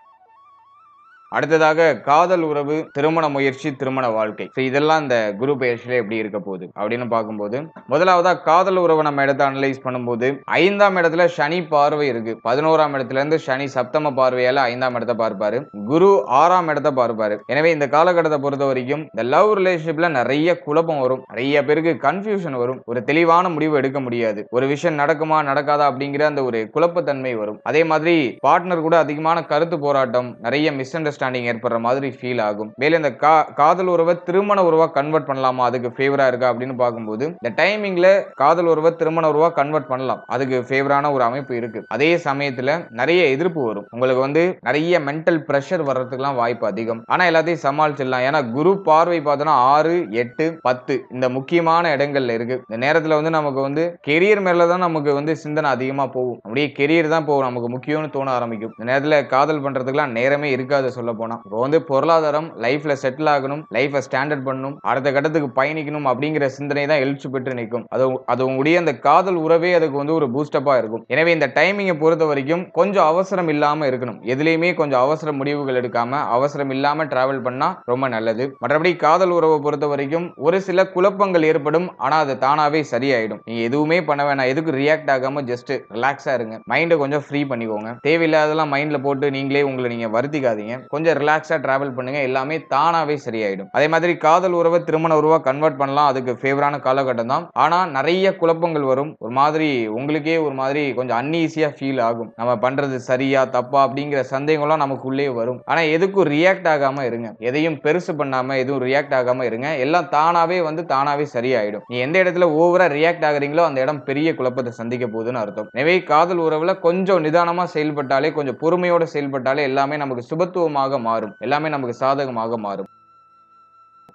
அடுத்ததாக காதல் உறவு திருமண முயற்சி திருமண வாழ்க்கை இதெல்லாம் இந்த குரு பயிற்சியில எப்படி இருக்க போகுது அப்படின்னு பார்க்கும்போது முதலாவதா காதல் உறவை நம்ம இடத்தை அனலைஸ் பண்ணும்போது 5ஆம் இடத்துல சனி பார்வை இருக்கு. 11ஆம் இடத்துல இருந்து சனி சப்தம பார்வையால 5ஆம் இடத்தை பார்ப்பாரு. குரு 6ஆம் இடத்தை பார்ப்பாரு. எனவே இந்த காலகட்டத்தை பொறுத்த வரைக்கும் இந்த லவ் ரிலேஷன்ஷிப்ல நிறைய குழப்பம் வரும். நிறைய பேருக்கு கன்ஃபியூஷன் வரும். ஒரு தெளிவான முடிவு எடுக்க முடியாது. ஒரு விஷயம் நடக்குமா நடக்காதா அப்படிங்கிற அந்த ஒரு குழப்பத்தன்மை வரும். அதே மாதிரி பார்ட்னர் கூட அதிகமான கருத்து போராட்டம் நிறைய மிஸ் அண்டர்ஸ்டாண்டிங் ஏற்படுற மாதிரி ஃபீல் ஆகும். மேலும் இந்த காதல் உறவை திருமண உறவா கன்வெர்ட் பண்ணலாமா அதுக்கு ஃபேவரா இருக்கா அப்படின்னு பார்க்கும்போது இந்த டைமிங்ல காதல் உறவை திருமண உறவா கன்வெர்ட் பண்ணலாம். அதுக்கு ஃபேவரான ஒரு அமைப்பு இருக்கு. அதே சமயத்துல நிறைய எதிர்ப்பு வரும். உங்களுக்கு வந்து நிறைய மென்டல் பிரஷர் வர்றதுக்குலாம் வாய்ப்பு அதிகம். ஆனா எல்லாத்தையும் சமாளிச்சிடலாம். ஏன்னா குரு பார்வை பார்த்தோன்னா 6, 8, 10 இந்த முக்கியமான இடங்கள்ல இருக்கு. இந்த நேரத்துல வந்து நமக்கு வந்து கெரியர் மேலதான் நமக்கு வந்து சிந்தனை அதிகமா போகும். அப்படியே கெரியர் தான் போகும் நமக்கு முக்கியம்னு தோண ஆரம்பிக்கும். இந்த நேரத்துல காதல் பண்றதுக்குலாம் நேரமே இருக்காது சொல்ல போனா. இப்போ வந்து பொருளாதாரம் லைஃப்ல செட்டில் ஆகணும், லைஃபை ஸ்டாண்டர்ட் பண்ணணும், அடுத்த கட்டத்துக்கு பயணிக்கணும் அப்படிங்கிற சிந்தனை தான் எழுச்சி பெற்று நிற்கும். அது உங்களுடைய அந்த காதல் உறவே அதுக்கு வந்து ஒரு பூஸ்டப்பா இருக்கும். எனவே இந்த டைமிங்கை பொறுத்த வரைக்கும் கொஞ்சம் அவசரம் இல்லாம இருக்கணும். எதுலையுமே கொஞ்சம் அவசர முடிவுகள் எடுக்காம அவசரம் இல்லாம டிராவல் பண்ணா ரொம்ப நல்லது. மற்றபடி காதல் உறவை பொறுத்த வரைக்கும் ஒரு சில குழப்பங்கள் ஏற்படும். ஆனா அது தானாவே சரியாயிடும். நீங்க எதுவுமே பண்ண வேணாம். எதுக்கு ரியாக்ட் ஆகாம ஜஸ்ட் ரிலாக்ஸா இருங்க. மைண்டை கொஞ்சம் ஃப்ரீ பண்ணிக்கோங்க. தேவையில்லாதெல்லாம் மைண்ட்ல போட்டு நீங்களே உங்களை நீங்க வருத்திக்காதீங்க. கொஞ்சம் ரிலாக்ஸா டிராவல் பண்ணுங்க. எல்லாமே தானாவே சரியாயிடும். அதே மாதிரி காதல் உறவை திருமண உறவா கன்வெர்ட் பண்ணலாம். அதுக்கு ஃபேவரான காலகட்டம் தான். ஆனா நிறைய குழப்பங்கள் வரும். ஒரு மாதிரி உங்களுக்கே ஒரு மாதிரி கொஞ்சம் அன்ஈஸியா ஃபீல் ஆகும். நம்ம பண்றது சரியா தப்பா அப்படிங்கிற சந்தேகம்லாம் நமக்குள்ளே வரும். ஆனா எதுக்கும் ரியாக்ட் ஆகாம இருங்க. எதையும் பெருசு பண்ணாம எதுவும் ரியாக்ட் ஆகாம இருங்க. எல்லாம் தானாவே வந்து தானாவே சரியாயிடும். நீ எந்த இடத்துல ஓவரா ரியாக்ட் ஆகுறீங்களோ அந்த இடம் பெரிய குழப்பத்தை சந்திக்க போகுதுன்னு அர்த்தம். எனவே காதல் உறவுல கொஞ்சம் நிதானமா செயல்பட்டாலே கொஞ்சம் பொறுமையோட செயல்பட்டாலே எல்லாமே நமக்கு சுபத்துவமாக மாறும். எல்லாமே நமக்கு சாதகமாக மாறும்.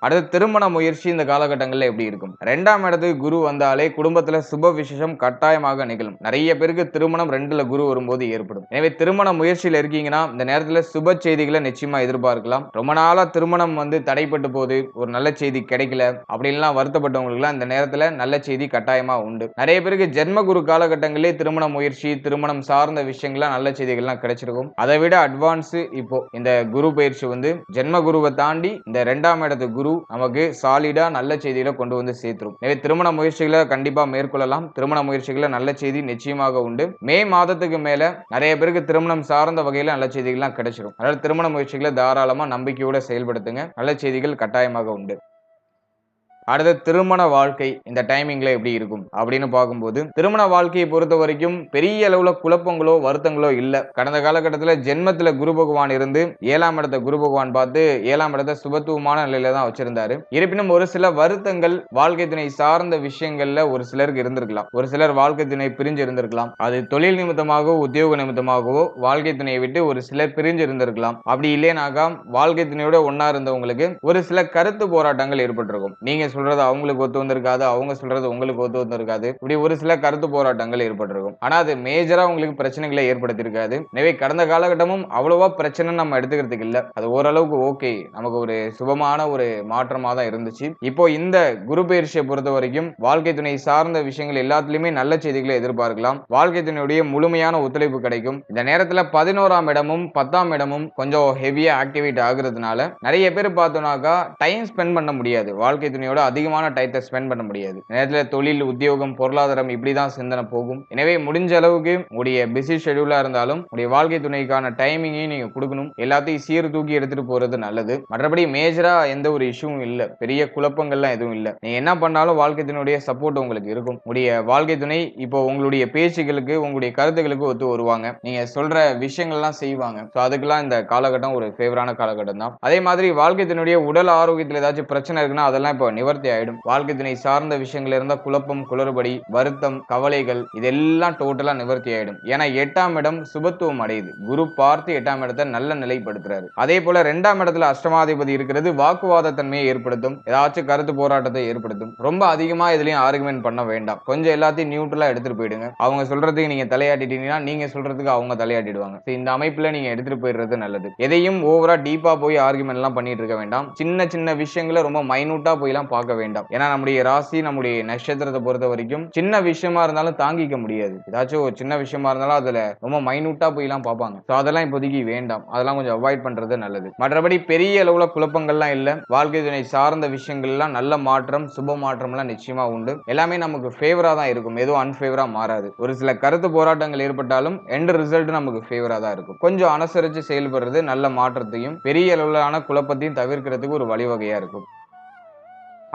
அடுத்து திருமண முயற்சி இந்த காலகட்டங்களில் எப்படி இருக்கும்? 2ஆம் இடத்துக்கு குரு வந்தாலே குடும்பத்துல சுப விசேஷம் கட்டாயமாக நிகழும். நிறைய பேருக்கு திருமணம் 2ல குரு வரும்போது ஏற்படும். எனவே திருமண முயற்சியில இருக்கீங்கன்னா இந்த நேரத்துல சுப செய்திகளை நிச்சயமா எதிர்பார்க்கலாம். ரொம்ப நாளா திருமணம் வந்து தடைப்பட்டு போது ஒரு நல்ல செய்தி கிடைக்கல அப்படின்லாம் வருத்தப்பட்டவங்களுக்குலாம் இந்த நேரத்துல நல்ல செய்தி கட்டாயமா உண்டு. நிறைய பேருக்கு ஜென்ம குரு காலகட்டங்களிலே திருமண முயற்சி திருமணம் சார்ந்த விஷயங்கள்லாம் நல்ல செய்திகள்லாம் கிடைச்சிருக்கும். அதை விட அட்வான்ஸ் இப்போ இந்த குரு பயிற்சி வந்து ஜென்ம குருவை தாண்டி இந்த 2ஆம் இடத்து குரு நமக்கு சாலிடா நல்ல செய்திகளை கொண்டு வந்து சேர்த்துரும். எனவே திருமண முயற்சிகளை கண்டிப்பா மேற்கொள்ளலாம். திருமண முயற்சிகளை நல்ல செய்தி நிச்சயமாக உண்டு. மே மாதத்துக்கு மேல நிறைய பேருக்கு திருமணம் சார்ந்த வகையில நல்ல செய்திகள்லாம் கிடைச்சிடும். அதனால திருமண முயற்சிகளை தாராளமா நம்பிக்கையோட செயல்படுத்துங்க. நல்ல செய்திகள் கட்டாயமாக உண்டு. அடுத்த திருமண வாழ்க்கை இந்த டைமிங்ல எப்படி இருக்கும் அப்படின்னு பார்க்கும்போது திருமண வாழ்க்கையை பொறுத்த வரைக்கும் பெரிய அளவுல குழப்பங்களோ வருத்தங்களோ இல்ல. கடந்த காலகட்டத்தில் ஜென்மத்துல குரு பகவான் இருந்து 7ஆம் இடத்தை குரு பகவான் பார்த்து 7ஆம் இடத்தை சுபத்துவமான நிலையில தான் வச்சிருந்தாரு. இருப்பினும் ஒரு சில வருத்தங்கள் வாழ்க்கை துணை சார்ந்த விஷயங்கள்ல ஒரு சிலருக்கு இருந்திருக்கலாம். ஒரு சிலர் வாழ்க்கை துணை பிரிஞ்சு இருந்திருக்கலாம். அது தொழில் நிமித்தமாகவோ உத்தியோக நிமித்தமாகவோ வாழ்க்கை துணையை விட்டு ஒரு சிலர் பிரிஞ்சு இருந்திருக்கலாம். அப்படி இல்லைனாக்கா வாழ்க்கை துணையோட ஒன்னா இருந்தவங்களுக்கு ஒரு சில கருத்து போராட்டங்கள் ஏற்பட்டிருக்கும். நீங்க சொல்றது அவங்களுக்கு ஒத்து வந்திருக்காது, அவங்க சொல்றது உங்களுக்கு ஒத்து வந்திருக்காது. இப்படி ஒரு சில கருத்து போராட்டங்கள் ஏற்பட்டிருக்கும். ஆனா அது மேஜரா உங்களுக்கு பிரச்சனைகளை ஏற்படுத்தியிருக்காது. எனவே கடந்த காலகட்டமும் அவ்வளவா பிரச்சனை நம்ம எடுத்துக்கிறதுக்கு இல்ல. அது ஓரளவுக்கு ஓகே. நமக்கு ஒரு சுபமான ஒரு மாற்றமா தான் இருந்துச்சு. இப்போ இந்த குரு பெயர்ச்சியை பொறுத்த வரைக்கும் வாழ்க்கை துணை சார்ந்த விஷயங்கள் எல்லாத்துலயுமே நல்ல செய்திகளை எதிர்பார்க்கலாம். வாழ்க்கை துணையுடைய முழுமையான ஒத்துழைப்பு கிடைக்கும். இந்த நேரத்துல 11ஆம் இடமும் 10ஆம் இடமும் கொஞ்சம் ஹெவியா ஆக்டிவேட் ஆகுறதுனால நிறைய பேர் பார்த்தோம்னாக்கா டைம் ஸ்பெண்ட் பண்ண முடியாது. வாழ்க்கை துணையோட அதிகமான டைத்தை ஸ்பெண்ட் பண்ண முடியாது. நேரத்துல தொழில், உத்தியோகம், பொருளாதாரம் இப்படிதான் சிந்தனை போகும். எனவே முடிஞ்ச அளவுக்கு உங்களுடைய பிஸி ஷெட்யூலா இருந்தாலும் உங்களுடைய வாழ்க்கை துணைக்கான டைமிங்கையும் நீங்க கொடுக்கணும். எல்லாத்தையும் சீர் தூக்கி எடுத்துட்டு போறது நல்லது. மற்றபடி மேஜரா எந்த ஒரு இஷ்யூவும் இல்ல. பெரிய குழப்பங்கள்லாம் எதுவும் இல்ல. நீங்க என்ன பண்ணாலும் வாழ்க்கை துணையுடைய சப்போர்ட் உங்களுக்கு இருக்கும். உங்களுடைய வாழ்க்கை துணை இப்போ உங்களுடைய பேச்சுகளுக்கு, உங்களுடைய கருத்துக்களுக்கு ஒத்து வருவாங்க. நீங்க சொல்ற விஷயங்கள்லாம் செய்வாங்க. சோ அதுக்கெல்லாம் இந்த காலகட்டம் ஒரு ஃபேவரான காலகட்டம் தான். அதே மாதிரி வாழ்க்கை துணையுடைய உடல் ஆரோக்கியத்துல ஏதாச்சும் பிரச்சனை இருக்குன்னா அதெல்லாம் இப்போ நிவர்த்தி ஆயிடும். வாழ்க்கை துணை சார்ந்த விஷயங்கள் இருந்தா குழப்பம், குளறுபடி, வருத்தம், கவலைகள் இதெல்லாம் டோட்டலா நிவர்த்தி ஆயிடும். ஏன்னா 8ஆம் இடம் சுபத்துவம் அடையுது. குரு பார்த்து 8ஆம் இடத்தை நல்ல நிலைப்படுத்துறாரு. அதே போல 2ஆம் இடத்துல அஷ்டமாதிபதி இருக்கிறது வாக்குவாத தன்மையை ஏற்படுத்தும். ஏதாச்சும் கருத்து போராட்டத்தை ஏற்படுத்தும். ரொம்ப அதிகமா இதுலயும் ஆர்குமெண்ட் பண்ண வேண்டாம். கொஞ்சம் எல்லாத்தையும் நியூட்ரலா எடுத்துட்டு போயிடுங்க. அவங்க சொல்றதுக்கு நீங்க தலையாட்டிட்டீங்கன்னா நீங்க சொல்றதுக்கு அவங்க தலையாட்டிடுவாங்க. இந்த அமைப்புல நீங்க எடுத்துட்டு போயிடுறது நல்லது. எதையும் ஓவரா டீப்பா போய் ஆர்குமெண்ட் எல்லாம் பண்ணிட்டு இருக்க வேண்டாம். சின்ன சின்ன விஷயங்களை ரொம்ப மைனூட்டா போய்லாம் பார்க்க வேண்டாம். ஏன்னா நம்முடைய ராசி, நம்முடைய நட்சத்திரத்தை பொறுத்த வரைக்கும் சின்ன விஷயமா இருந்தாலும் தாங்கிக்க முடியாது. ஏதாச்சும் ஒரு சின்ன விஷயமா இருந்தாலும் அதுல ரொம்ப மைனூட்டா போய்லாம் பார்ப்பாங்க. சோ அதெல்லாம் இப்போதைக்கு வேண்டாம். அதெல்லாம் கொஞ்சம் அவாய்ட் பண்றது நல்லது. மற்றபடி பெரிய அளவுல குழப்பங்கள்லாம் இல்ல. வாழ்க்கை துணை சார்ந்த விஷயங்கள்லாம் நல்ல மாற்றம், சுப மாற்றம் எல்லாம் நிச்சயமா உண்டு. எல்லாமே நமக்கு ஃபேவரா தான் இருக்கும். எதுவும் அன்ஃபேவரா மாறாது. ஒரு சில கருத்து போராட்டங்கள் ஏற்பட்டாலும் எண்ட் ரிசல்ட் நமக்கு ஃபேவரா தான் இருக்கும். கொஞ்சம் அனுசரிச்சு செயல்படுறது நல்ல மாற்றத்தையும் பெரிய அளவிலான குழப்பத்தையும் தவிர்க்கிறதுக்கு ஒரு வழிவகையா இருக்கும்.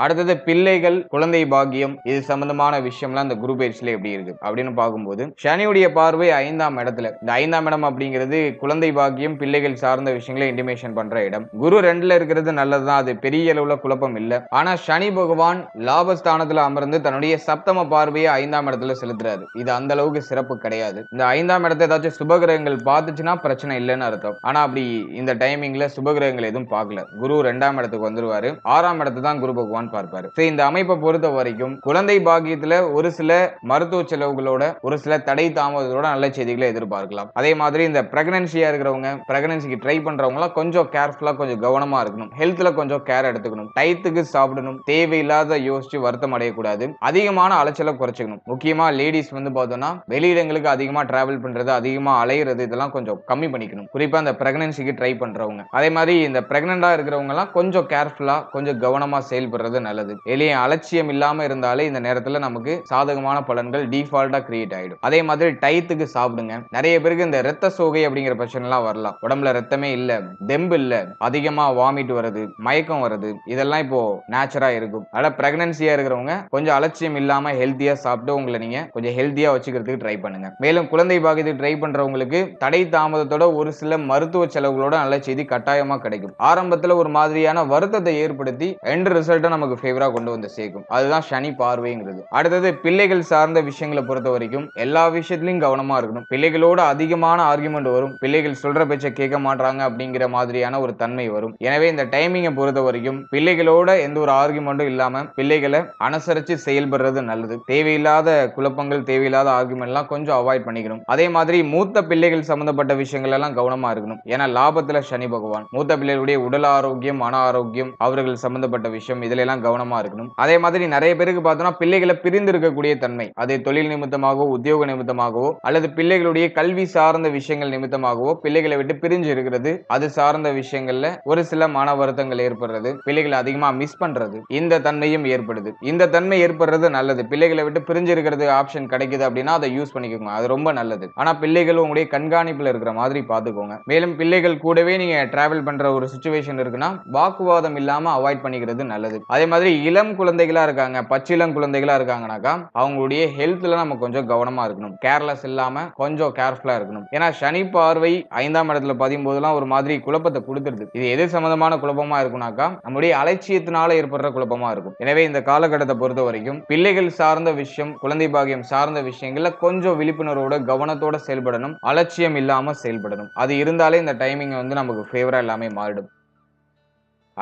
அடுத்தது பிள்ளைகள், குழந்தை பாக்கியம் இது சம்பந்தமான விஷயம்லாம் இந்த குரு பெயர்ச்சியில எப்படி இருக்கு அப்படின்னு பார்க்கும்போது சனியுடைய பார்வை 5ஆம் இடத்துல. இந்த 5ஆம் இடம் அப்படிங்கிறது குழந்தை பாக்கியம், பிள்ளைகள் சார்ந்த விஷயங்களை இன்டிமேஷன் பண்ற இடம். குரு 2ல இருக்கிறது நல்லதுதான். அது பெரிய அளவுல குழப்பம் இல்ல. ஆனா சனி பகவான் லாபஸ்தானத்துல அமர்ந்து தன்னுடைய சப்தம பார்வையை 5ஆம் இடத்துல செலுத்துறாரு. இது அந்த அளவுக்கு சிறப்பு கிடையாது. இந்த 5ஆம் இடத்தை ஏதாச்சும் சுபகிரகங்கள் பார்த்துச்சுன்னா பிரச்சனை இல்லைன்னு அர்த்தம். ஆனா அப்படி இந்த டைமிங்ல சுபகிரகங்கள் எதுவும் பார்க்கல. குரு 2ஆம் இடத்துக்கு வந்துருவாரு. 6ஆம் இடத்தை தான் குரு பகவான் பார்ப்பாரு. இந்த அமைப்பை பொறுத்த வரைக்கும் குழந்தை பாக்கியத்துல ஒரு சில மருத்துவ செலவுகளோட, ஒரு சில தடை தாமதத்தோட நல்ல செய்திகளை எதிர்பார்க்கலாம். அதே மாதிரி இந்த பிரெக்னன்சியா இருக்கிறவங்க, பிரெக்னன்சிக்கு ட்ரை பண்றவங்க கொஞ்சம் கேர்ஃபுல்லா, கொஞ்சம் கவனமா இருக்கணும். ஹெல்த்ல கொஞ்சம் கேர் எடுத்துக்கணும். டயத்துக்கு சாப்பிடணும். தேவையில்லாத யோசிச்சு வருத்தம் அடையக்கூடாது. அதிகமான அலைச்சலை குறைச்சிக்கணும். முக்கியமா லேடிஸ் பார்த்தோம்னா வெளியிடங்களுக்கு அதிகமா டிராவல் பண்றது, அதிகமா அலையிறது இதெல்லாம் கொஞ்சம் கம்மி பண்ணிக்கணும். குறிப்பா இந்த பிரெக்னன்சிக்கு ட்ரை பண்றவங்க. அதே மாதிரி இந்த பிரெக்னண்டா இருக்கிறவங்க எல்லாம் கொஞ்சம் கேர்ஃபுல்லா, கொஞ்சம் கவனமா செயல்படுறது நல்லது. எளிய அலட்சியம் இல்லாம இருந்தாலே இந்த நேரத்துல நமக்கு சாதகமான பலன்கள் டிஃபால்ட்டா கிரியேட் ஆயிடும். அதே மாதிரி டயத்துக்கு சாப்பிடுங்க. நிறைய பேருக்கு இந்த இரத்த சோகை அப்படிங்கிற பிரச்சனை எல்லாம் வரலாம். உடம்புல ரத்தமே இல்ல, தெம்பு இல்ல, அதிகமா வாமிட் வருது, மயக்கம் வருது, இதெல்லாம் இப்போ நேச்சுரா இருக்கும். அதனால பிரெக்னன்சியா இருக்கிறவங்க கொஞ்சம் அலட்சியம் இல்லாம ஹெல்த்தியா சாப்பிட்டு உங்களை நீங்க கொஞ்சம் ஹெல்த்தியா வச்சுக்கிறதுக்கு ட்ரை பண்ணுங்க. மேலும் குழந்தை பாக்கியத்துக்கு ட்ரை பண்றவங்களுக்கு தடை தாமதத்தோட ஒரு சில மருத்துவ செலவுகளோட நல்ல செய்தி கட்டாயமா கிடைக்கும். ஆரம்பத்துல ஒரு மாதிரியான வருத்தத்தை ஏற்படுத்தி எண்ட் ரிசல்ட்டை நமக்கு ஃபேவரா கொண்டு வந்து சேர்க்கும். அதுதான் சனி பார்வைங்கிறது. அடுத்தது பிள்ளைகள் சார்ந்த விஷயங்களை பொறுத்த வரைக்கும் எல்லா விஷயத்திலையும் கவனமா இருக்கணும். பிள்ளைகளோட அதிகமான ஆர்குமெண்ட் வரும். பிள்ளைகள் சொல்ற பேச்சை கேட்க மாட்டாங்க அப்படிங்கிற மாதிரியான ஒரு தன்மை வரும். எனவே இந்த டைமிங்கை பொறுத்த வரைக்கும் பிள்ளைகளோட எந்த ஒரு ஆர்குமெண்ட்டும் இல்லாம பிள்ளைகளை அனுசரிச்சு செயல்படுறது நல்லது. தேவையில்லாத குழப்பங்கள், தேவையில்லாத ஆர்குமெண்ட் எல்லாம் கொஞ்சம் அவாய்ட் பண்ணிக்கணும். அதே மாதிரி மூத்த பிள்ளைகள் சம்பந்தப்பட்ட விஷயங்கள் எல்லாம் கவனமா இருக்கணும். ஏன்னா லாபத்துல சனி பகவான். மூத்த பிள்ளைகளுடைய உடல் ஆரோக்கியம், மன ஆரோக்கியம், அவர்கள் சம்பந்தப்பட்ட விஷயம் இதுல எல்லாம் கவனமா இருக்கணும். அதே மாதிரி நிறைய பேருக்கு பார்த்தோம்னா பிள்ளைகளை பிரிந்து இருக்கக்கூடிய தன்மை, அதை தொழில் நிமித்தமாகவோ, உத்தியோக நிமித்தமாகவோ, அல்லது பிள்ளைகளுடைய கல்வி சார்ந்த விஷயங்கள் நிமித்தமாகவோ பிள்ளைகளை விட்டு பிரிஞ்சு இருக்கிறது, அது சார்ந்த விஷயங்கள்ல ஒரு சில மன வருத்தங்கள் ஏற்படுறது, பிள்ளைகளை அதிகமா மிஸ் பண்றது, இந்த தன்மையும் ஏற்படுது. இந்த தன்மை ஏற்படுறது நல்லது. பிள்ளைகளை விட்டு பிரிஞ்சு இருக்கிறது ஆப்ஷன் கிடைக்குது அப்படின்னா அதை யூஸ் பண்ணிக்கோங்க. அது ரொம்ப நல்லது. ஆனா பிள்ளைகள் உங்களுடைய கண்காணிப்புல இருக்கிற மாதிரி பாத்துக்கோங்க. மேலும் பிள்ளைகள் கூடவே நீங்க டிராவல் பண்ற ஒரு சிச்சுவேஷன் இருக்குன்னா வாக்குவாதம் இல்லாம அவாய்ட் பண்ணிக்கிறது நல்லது. அதே மாதிரி இளம் குழந்தைகளா இருக்காங்க, பச்சிளம் குழந்தைகளா இருக்காங்கனாக்கா அவங்களுடைய ஹெல்த்ல நம்ம கொஞ்சம் கவனமா இருக்கணும். கேர்லெஸ் இல்லாம கொஞ்சம் கேர்ஃபுல்லா இருக்கணும். ஏன்னா சனி பார்வை 5ஆம் இடத்துல பதியும் போதெல்லாம் ஒரு மாதிரி குழப்பத்தை கொடுத்துருது. இது எது சம்பந்தமான குழப்பமா இருக்கும்னாக்கா நம்முடைய அலட்சியத்தினால ஏற்படுற குழப்பமா இருக்கும். எனவே இந்த காலகட்டத்தை பொறுத்த வரைக்கும் பிள்ளைகள் சார்ந்த விஷயம், குழந்தை பாக்கியம் சார்ந்த விஷயங்கள்ல கொஞ்சம் விழிப்புணர்வோட கவனத்தோட செயல்படணும். அலட்சியம் இல்லாம செயல்படணும். அது இருந்தாலே இந்த டைமிங் நமக்கு ஃபேவரா எல்லாமே மாறிடும்.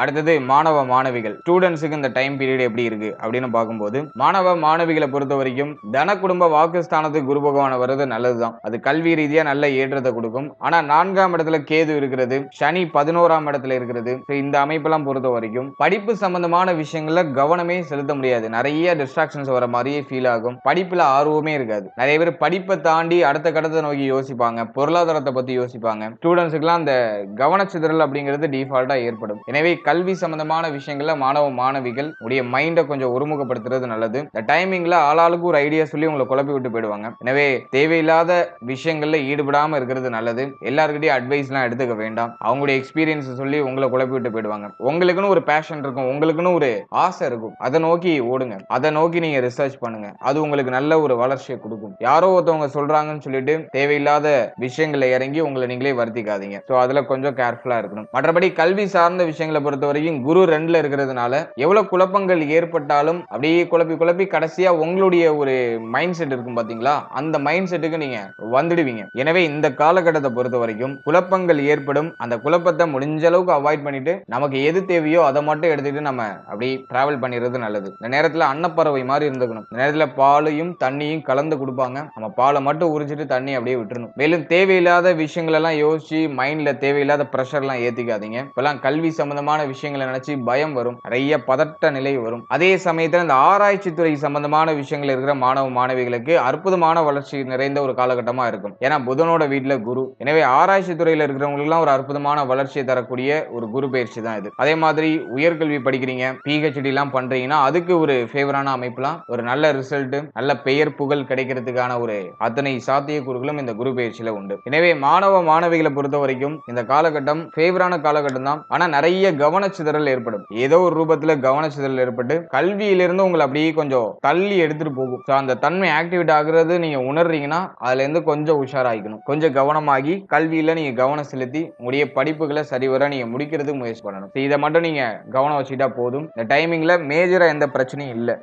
அடுத்தது மாணவ மாணவிகள் ஸ்டூடெண்ட்ஸுக்கு இந்த டைம் பீரியட் எப்படி இருக்கு அப்படின்னு பார்க்கும்போது மாணவ மாணவிகளை பொறுத்த வரைக்கும் தன குடும்ப வாக்குஸ்தானத்துக்கு குரு பகவான் வர்றது நல்லதுதான். அது கல்வி ரீதியா நல்ல ஏற்றத்தை கொடுக்கும். ஆனா 4ஆம் இடத்துல கேது இருக்கிறது, சனி 11ஆம் இடத்துல இருக்கிறது. இந்த அமைப்பெல்லாம் பொறுத்த வரைக்கும் படிப்பு சம்பந்தமான விஷயங்கள்ல கவனமே செலுத்த முடியாது. நிறைய டிஸ்ட்ராக்ஷன்ஸ் வர மாதிரியே ஃபீல் ஆகும். படிப்புல ஆர்வமே இருக்காது. நிறைய பேர் படிப்பை தாண்டி அடுத்த கட்டத்தை நோக்கி யோசிப்பாங்க, பொருளாதாரத்தை பத்தி யோசிப்பாங்க. ஸ்டூடெண்ட்ஸுக்குலாம் அந்த கவனச்சிதறல் அப்படிங்கிறது டிஃபால்ட்டா ஏற்படும். எனவே கல்வி சம்பந்தமான விஷயங்கள்ல மாணவ மாணவிகள் உடைய மைண்டை கொஞ்சம் ஒருமுகப்படுத்துறது நல்லது. இந்த டைமிங்ல ஆளாளுக்கு ஒரு ஐடியா சொல்லி உங்களை குழப்பி விட்டு போயிடுவாங்க. எனவே தேவையில்லாத விஷயங்கள்ல ஈடுபடாம இருக்கிறது நல்லது. எல்லாருக்கிட்டையும் அட்வைஸ் எல்லாம் எடுத்துக்க வேண்டாம். அவங்களுடைய எக்ஸ்பீரியன்ஸ் சொல்லி உங்களை குழப்பி விட்டு போயிடுவாங்க. உங்களுக்குன்னு ஒரு பேஷன் இருக்கும், உங்களுக்குன்னு ஒரு ஆசை இருக்கும், அதை நோக்கி ஓடுங்க. அதை நோக்கி நீங்க ரிசர்ச் பண்ணுங்க. அது உங்களுக்கு நல்ல ஒரு வளர்ச்சியை கொடுக்கும். யாரோ ஒருத்தவங்க சொல்றாங்கன்னு சொல்லிட்டு தேவையில்லாத விஷயங்களை இறங்கி உங்களை நீங்களே வருத்திக்காதீங்க. சோ அதுல கொஞ்சம் கேர்ஃபுல்லா இருக்கணும். மற்றபடி கல்வி சார்ந்த விஷயங்களை பொறுத்த வரைக்கும் குரு 2ல இருக்கிறதுனால எவ்வளவு குழப்பங்கள் ஏற்பட்டாலும் அப்படியே குழப்பி கடைசியா உங்களுடைய ஒரு மைண்ட் செட் இருக்கும் பாத்தீங்களா, அந்த மைண்ட் செட்டுக்கு நீங்க வந்துடுவீங்க. எனவே இந்த காலகட்டத்தை பொறுத்த வரைக்கும் குழப்பங்கள் ஏற்படும். அந்த குழப்பத்தை முடிஞ்ச அளவுக்கு அவாய்ட் பண்ணிட்டு நமக்கு எது தேவையோ அதை மட்டும் எடுத்துட்டு நம்ம அப்படி டிராவல் பண்ணிடுறது நல்லது. இந்த நேரத்துல அன்னப்பறவை மாதிரி இருந்துக்கணும். இந்த நேரத்துல பாலையும் தண்ணியும் கலந்து கொடுப்பாங்க, நம்ம பாலை மட்டும் உரிச்சிட்டு தண்ணி அப்படியே விட்டுறணும். மேலும் தேவையில்லாத விஷயங்கள் எல்லாம் யோசிச்சு மைண்ட்ல தேவையில்லாத பிரஷர் எல்லாம் ஏத்திக்காதீங்க. இப்பெல்லாம் கல்வி சம்பந்தமான விஷயங்களை நினைச்சு பயம் வரும், நிறைய பதட்ட நிலை வரும். அதே சமயத்துல இந்த ஆராய்ச்சி துறை சம்பந்தமான விஷயங்கள் இருக்கிற மாணவ மாணவிகளுக்கு அற்புதமான வளர்ச்சி நிறைந்த ஒரு காலகட்டமா இருக்கும். ஏன்னா புதனோட வீட்டுல குரு. எனவே ஆராய்ச்சி துறையில இருக்கிறவங்களுக்கு எல்லாம் ஒரு அற்புதமான வளர்ச்சியை தரக்கூடிய ஒரு குரு பயிற்சி தான் இது. அதே மாதிரி உயர்கல்வி படிக்கிறீங்க, PhD எல்லாம் பண்றீங்கன்னா அதுக்கு ஒரு ஃபேவரான அமைப்புலாம் ஒரு நல்ல ரிசல்ட், நல்ல பெயர் புகழ் கிடைக்கிறதுக்கான ஒரு அத்தனை சாத்தியக்கூறுகளும் இந்த குரு பயிற்சியில உண்டு. எனவே மாணவ மாணவிகளை பொறுத்த வரைக்கும் இந்த காலகட்டம் ஃபேவரான காலகட்டம் தான். ஆனா நிறைய கவனச்சிதறல் ஏற்படும். ஏதோ ஒரு ரூபத்துல கவனச்சிதறல் ஏற்பட்டு கல்வியிலிருந்து உங்களை அப்படியே கொஞ்சம் தள்ளி எடுத்துட்டு போகும். அந்த தன்மை ஆக்டிவேட் ஆகுறது நீங்க உணர்றீங்கன்னா அதுல இருந்து கொஞ்சம் உஷாராயிக்கணும். கொஞ்சம் கவனமாகி கல்வியில நீங்க கவனம் செலுத்தி உங்களுடைய படிப்புகளை சரிவர நீங்க முடிக்கிறதுக்கு முயற்சி பண்ணணும். இதை மட்டும் நீங்க கவனம் வச்சுக்கிட்டா போதும். இந்த டைமிங்ல மேஜரா எந்த பிரச்சனையும் இல்லை.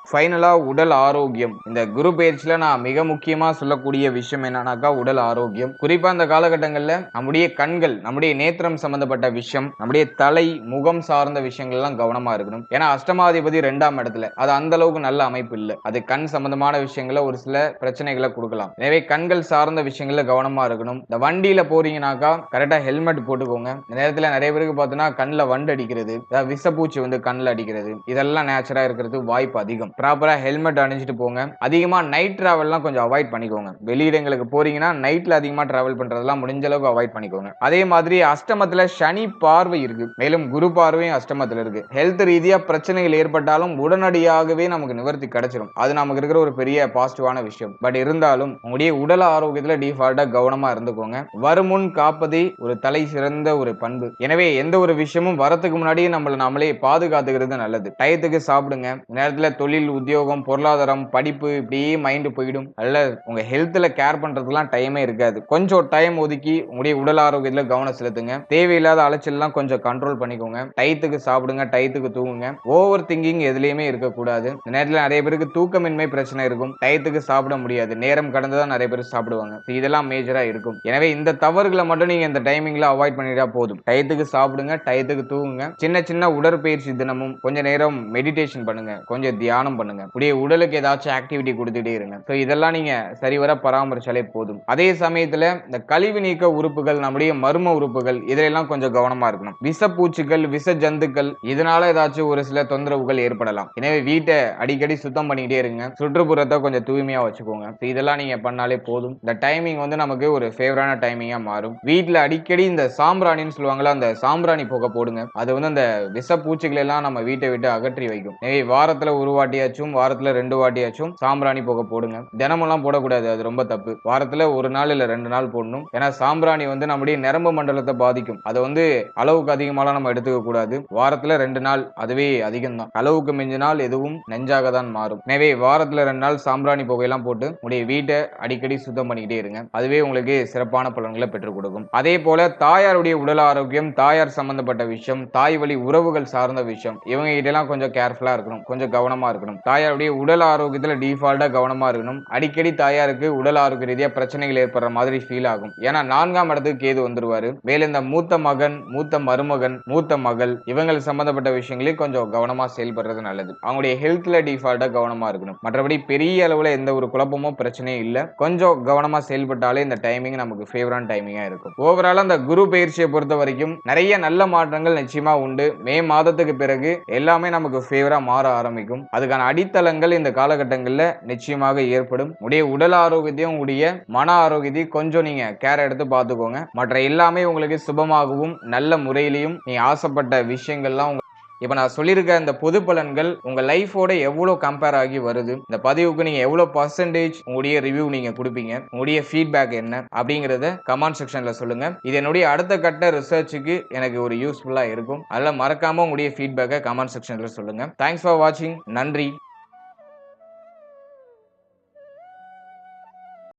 ஃபைனலா உடல் ஆரோக்கியம். இந்த குரு பயிற்சியில நான் மிக முக்கியமா சொல்லக்கூடிய விஷயம் என்னன்னாக்கா உடல் ஆரோக்கியம். குறிப்பா இந்த காலகட்டங்கள்ல நம்முடைய கண்கள், நம்முடைய நேத்திரம் சம்பந்தப்பட்ட விஷயம், நம்முடைய தலை முகம் சார்ந்த விஷயங்கள் எல்லாம் கவனமா இருக்கணும். ஏன்னா அஷ்டமாதிபதி 2ஆம் இடத்துல, அது அந்த அளவுக்கு நல்ல அமைப்பு இல்லை. அது கண் சம்பந்தமான விஷயங்கள ஒரு சில பிரச்சனைகளை கொடுக்கலாம். எனவே கண்கள் சார்ந்த விஷயங்கள்ல கவனமா இருக்கணும். இந்த வண்டியில போறீங்கன்னாக்கா கரெக்டா ஹெல்மெட் போட்டுக்கோங்க. இந்த நேரத்துல நிறைய பேருக்கு பார்த்தோன்னா கண்ணில் வண்டு அடிக்கிறது, விஷப்பூச்சி வந்து கண்ணில் அடிக்கிறது, இதெல்லாம் நேச்சரா இருக்கிறது வாய்ப்பு அதிகம். ப்ராப்பரா ஹெல்மெட் அணிஞ்சிட்டு போங்க. அதிகமா நைட் டிராவல்லாம் கொஞ்சம் அவாய்ட் பண்ணிக்கோங்க. வெளியிடங்களுக்கு போறீங்கன்னா நைட்ல அதிகமா டிராவல் பண்றதெல்லாம் முடிஞ்ச அளவுக்கு அவாய்ட் பண்ணிக்கோங்க. அதே மாதிரி அஷ்டமத்துல சனி பார்வை இருக்கு, மேலும் குரு பார்வையும் அஷ்டமத்துல இருக்கு. ஹெல்த் ரீதியா பிரச்சனைகள் ஏற்பட்டாலும் உடனடியாகவே நமக்கு நிவர்த்தி கிடைச்சிடும். அது நமக்கு இருக்கிற ஒரு பெரிய பாசிட்டிவான விஷயம். பட் இருந்தாலும் உங்களுடைய உடல் ஆரோக்கியத்துல டிஃபால்ட்டா கவனமா இருந்துக்கோங்க. வருமுன் காப்பதே ஒரு தலை சிறந்த ஒரு பண்பு. எனவே எந்த ஒரு விஷயமும் வரத்துக்கு முன்னாடியே நம்மளே பாதுகாத்துக்கிறது நல்லது. டயத்துக்கு சாப்பிடுங்க. நேரத்துல தொழில், உத்தியோகம், பொருளாதாரம், படிப்பு இப்படியே மைண்ட் போயிடும். அல்ல உங்க ஹெல்த்ல கேர் பண்றதுலாம் டைமே இருக்காது. கொஞ்சம் டைம் ஒதுக்கி உங்களுடைய உடல் ஆரோக்கியத்துல கவனம் செலுத்துங்க. தேவையில்லாத அலைச்சல்லாம் கொஞ்சம் கண்ட்ரோல் பண்ணிக்கோங்க. டயத்துக்கு சாப்பிடுங்க, டயத்துக்கு தூங்குங்க. ஓவர் திங்கிங் எதுலயுமே இருக்கக்கூடாது. இந்த நேரத்துல நிறைய பேருக்கு தூக்கமின்மை பிரச்சனை இருக்கும். டயத்துக்கு சாப்பிட முடியாது, நேரம் கடந்துதான் நிறைய பேர் சாப்பிடுவாங்க. இதெல்லாம் மேஜரா இருக்கும். எனவே இந்த தவறுகளை மட்டும் நீங்க இந்த டைமிங்ல அவாய்ட் பண்ணிட்டா போதும். டயத்துக்கு சாப்பிடுங்க, டயத்துக்கு தூங்குங்க. சின்ன சின்ன உடற்பயிற்சி தினமும் கொஞ்ச நேரம் மெடிடேஷன் பண்ணுங்க, கொஞ்சம் தியானம் பண்ணுங்க. உடைய உடலுக்கு ஏதாச்சும் ஆக்டிவிட்டி கொடுத்துட்டே இருங்க. சோ இதெல்லாம் நீங்க சரிவர பராமரிச்சாலே போதும். அதே சமயத்துல இந்த கழிவு நீக்க உறுப்புகள், நம்முடைய மர்ம உறுப்புகள், இதெல்லாம் கொஞ்சம் கவனமா இருக்கணும். விஷப்பூச்சிகள், விஷ ஜந்துக்கள், இதனால ஏதாச்சும் ஒரு சில தொந்தரவுகள் ஏற்படலாம். எனவே வீட்டை அடிக்கடி சுத்தம் பண்ணிக்கிட்டே இருங்க. சுற்றுப்புறத்தை கொஞ்சம் தூய்மையா வச்சுக்கோங்க. இதெல்லாம் நீங்க பண்ணாலே போதும். இந்த டைமிங் வந்து நமக்கு ஒரு ஃபேவரான டைமிங்கா மாறும். வீட்டுல அடிக்கடி இந்த சாம்பிராணின்னு சொல்லுவாங்களா, அந்த சாம்பிராணி புகை போடுங்க. அது வந்து அந்த விஷப்பூச்சிகள் எல்லாம் நம்ம வீட்டை விட்டு அகற்றி வைக்கும். எனவே வாரத்துல ஒரு வாட்டியாச்சும், வாரத்துல 2 வாட்டியாச்சும் சாம்பிராணி புகை போடுங்க. தினமெல்லாம் போடக்கூடாது, அது ரொம்ப தப்பு. வாரத்துல 1 நாள் இல்ல 2 நாள் போடணும். ஏன்னா சாம்பிராணி வந்து நம்முடைய நரம்பு மண்டலத்தை பாதிக்கும். அதை வந்து அளவுக்கு அதிகமாலாம் நம்ம எடுத்துக்க கூடாது. வாரத்துல 2 நாள் அதுவே அதிகம் தான். அளவுக்கு மிஞ்சினால் எதுவும் நெஞ்சாக தான் மாறும். எனவே வாரத்துல 2 நாள் சாம்பிராணி புகையெல்லாம் போட்டு உங்களுடைய வீட்டை அடிக்கடி சுத்தம் பண்ணிக்கிட்டே இருங்க. அதுவே உங்களுக்கு சிறப்பான பலன்களை பெற்றுக் கொடுக்கும். அதே போல தாயாருடைய உடல் ஆரோக்கியம், தாயார் சம்பந்தப்பட்ட விஷயம், தாய் வழி உறவுகள் சார்ந்த விஷயம், இவங்க கிட்ட எல்லாம் கொஞ்சம் கேர்ஃபுல்லா இருக்கணும், கொஞ்சம் கவனமா இருக்கணும். இருக்கணும். தாயாருடைய உடல் ஆரோக்கியத்துல டிஃபால்ட்டா கவனமா இருக்கணும். அடிக்கடி தாயாருக்கு உடல் ஆரோக்கிய ரீதியா பிரச்சனைகள் ஏற்படுற மாதிரி ஃபீல் ஆகும். ஏன்னா 4ஆம் இடத்துக்கு கேது வந்துருவாரு. மேலும் இந்த மூத்த மகன், மூத்த மருமகன், மூத்த மகள் இவங்கள் சம்பந்தப்பட்ட விஷயங்களில் கொஞ்சம் கவனமா செயல்படுறது நல்லது. அவங்களுடைய ஹெல்த்ல டிஃபால்ட்டா கவனமா இருக்கணும். மற்றபடி பெரிய அளவுல எந்த ஒரு குழப்பமும் பிரச்சனையும் இல்ல. கொஞ்சம் கவனமா செயல்பட்டாலே இந்த டைமிங் நமக்கு ஃபேவரான டைமிங்கா இருக்கும். ஓவரால் அந்த குரு பயிற்சியை பொறுத்த வரைக்கும் நிறைய நல்ல மாற்றங்கள் நிச்சயமா உண்டு. மே மாதத்துக்கு பிறகு எல்லாமே நமக்கு ஃபேவரா மாற ஆரம்பிக்கும். அதுக்கான அடித்தளங்கள் இந்த காலகட்டங்கள்ல நிச்சயமாக ஏற்படும். உடைய உடல் ஆரோக்கியத்தையும் உடைய மன ஆரோக்கியத்தையும் கொஞ்சம் நீங்க கேர் எடுத்து பார்த்துக்கோங்க. மற்ற எல்லாமே உங்களுக்கு சுபமாகவும் நல்ல முறையிலையும் நீ ஆசைப்பட்ட விஷயங்கள்லாம் இப்ப நான் சொல்லியிருக்க இந்த பொது பலன்கள் உங்க லைஃபோட எவ்வளவு கம்பேர் ஆகி வருது, இந்த பதிவுக்கு நீங்க எவ்வளவு பர்சன்டேஜ் உங்களுடைய ரிவ்யூ நீங்க கொடுப்பீங்க, உங்களுடைய ஃபீட்பேக் என்ன அப்படிங்கறத கமெண்ட் செக்ஷன்ல சொல்லுங்க. இது என்னுடைய அடுத்த கட்ட ரிசர்ச்சுக்கு எனக்கு ஒரு யூஸ்ஃபுல்லா இருக்கும். அதனால மறக்காம உங்களுடைய ஃபீட்பேக்கை கமெண்ட் செக்ஷன்ல சொல்லுங்க. தேங்க்ஸ் ஃபார் வாட்சிங். நன்றி.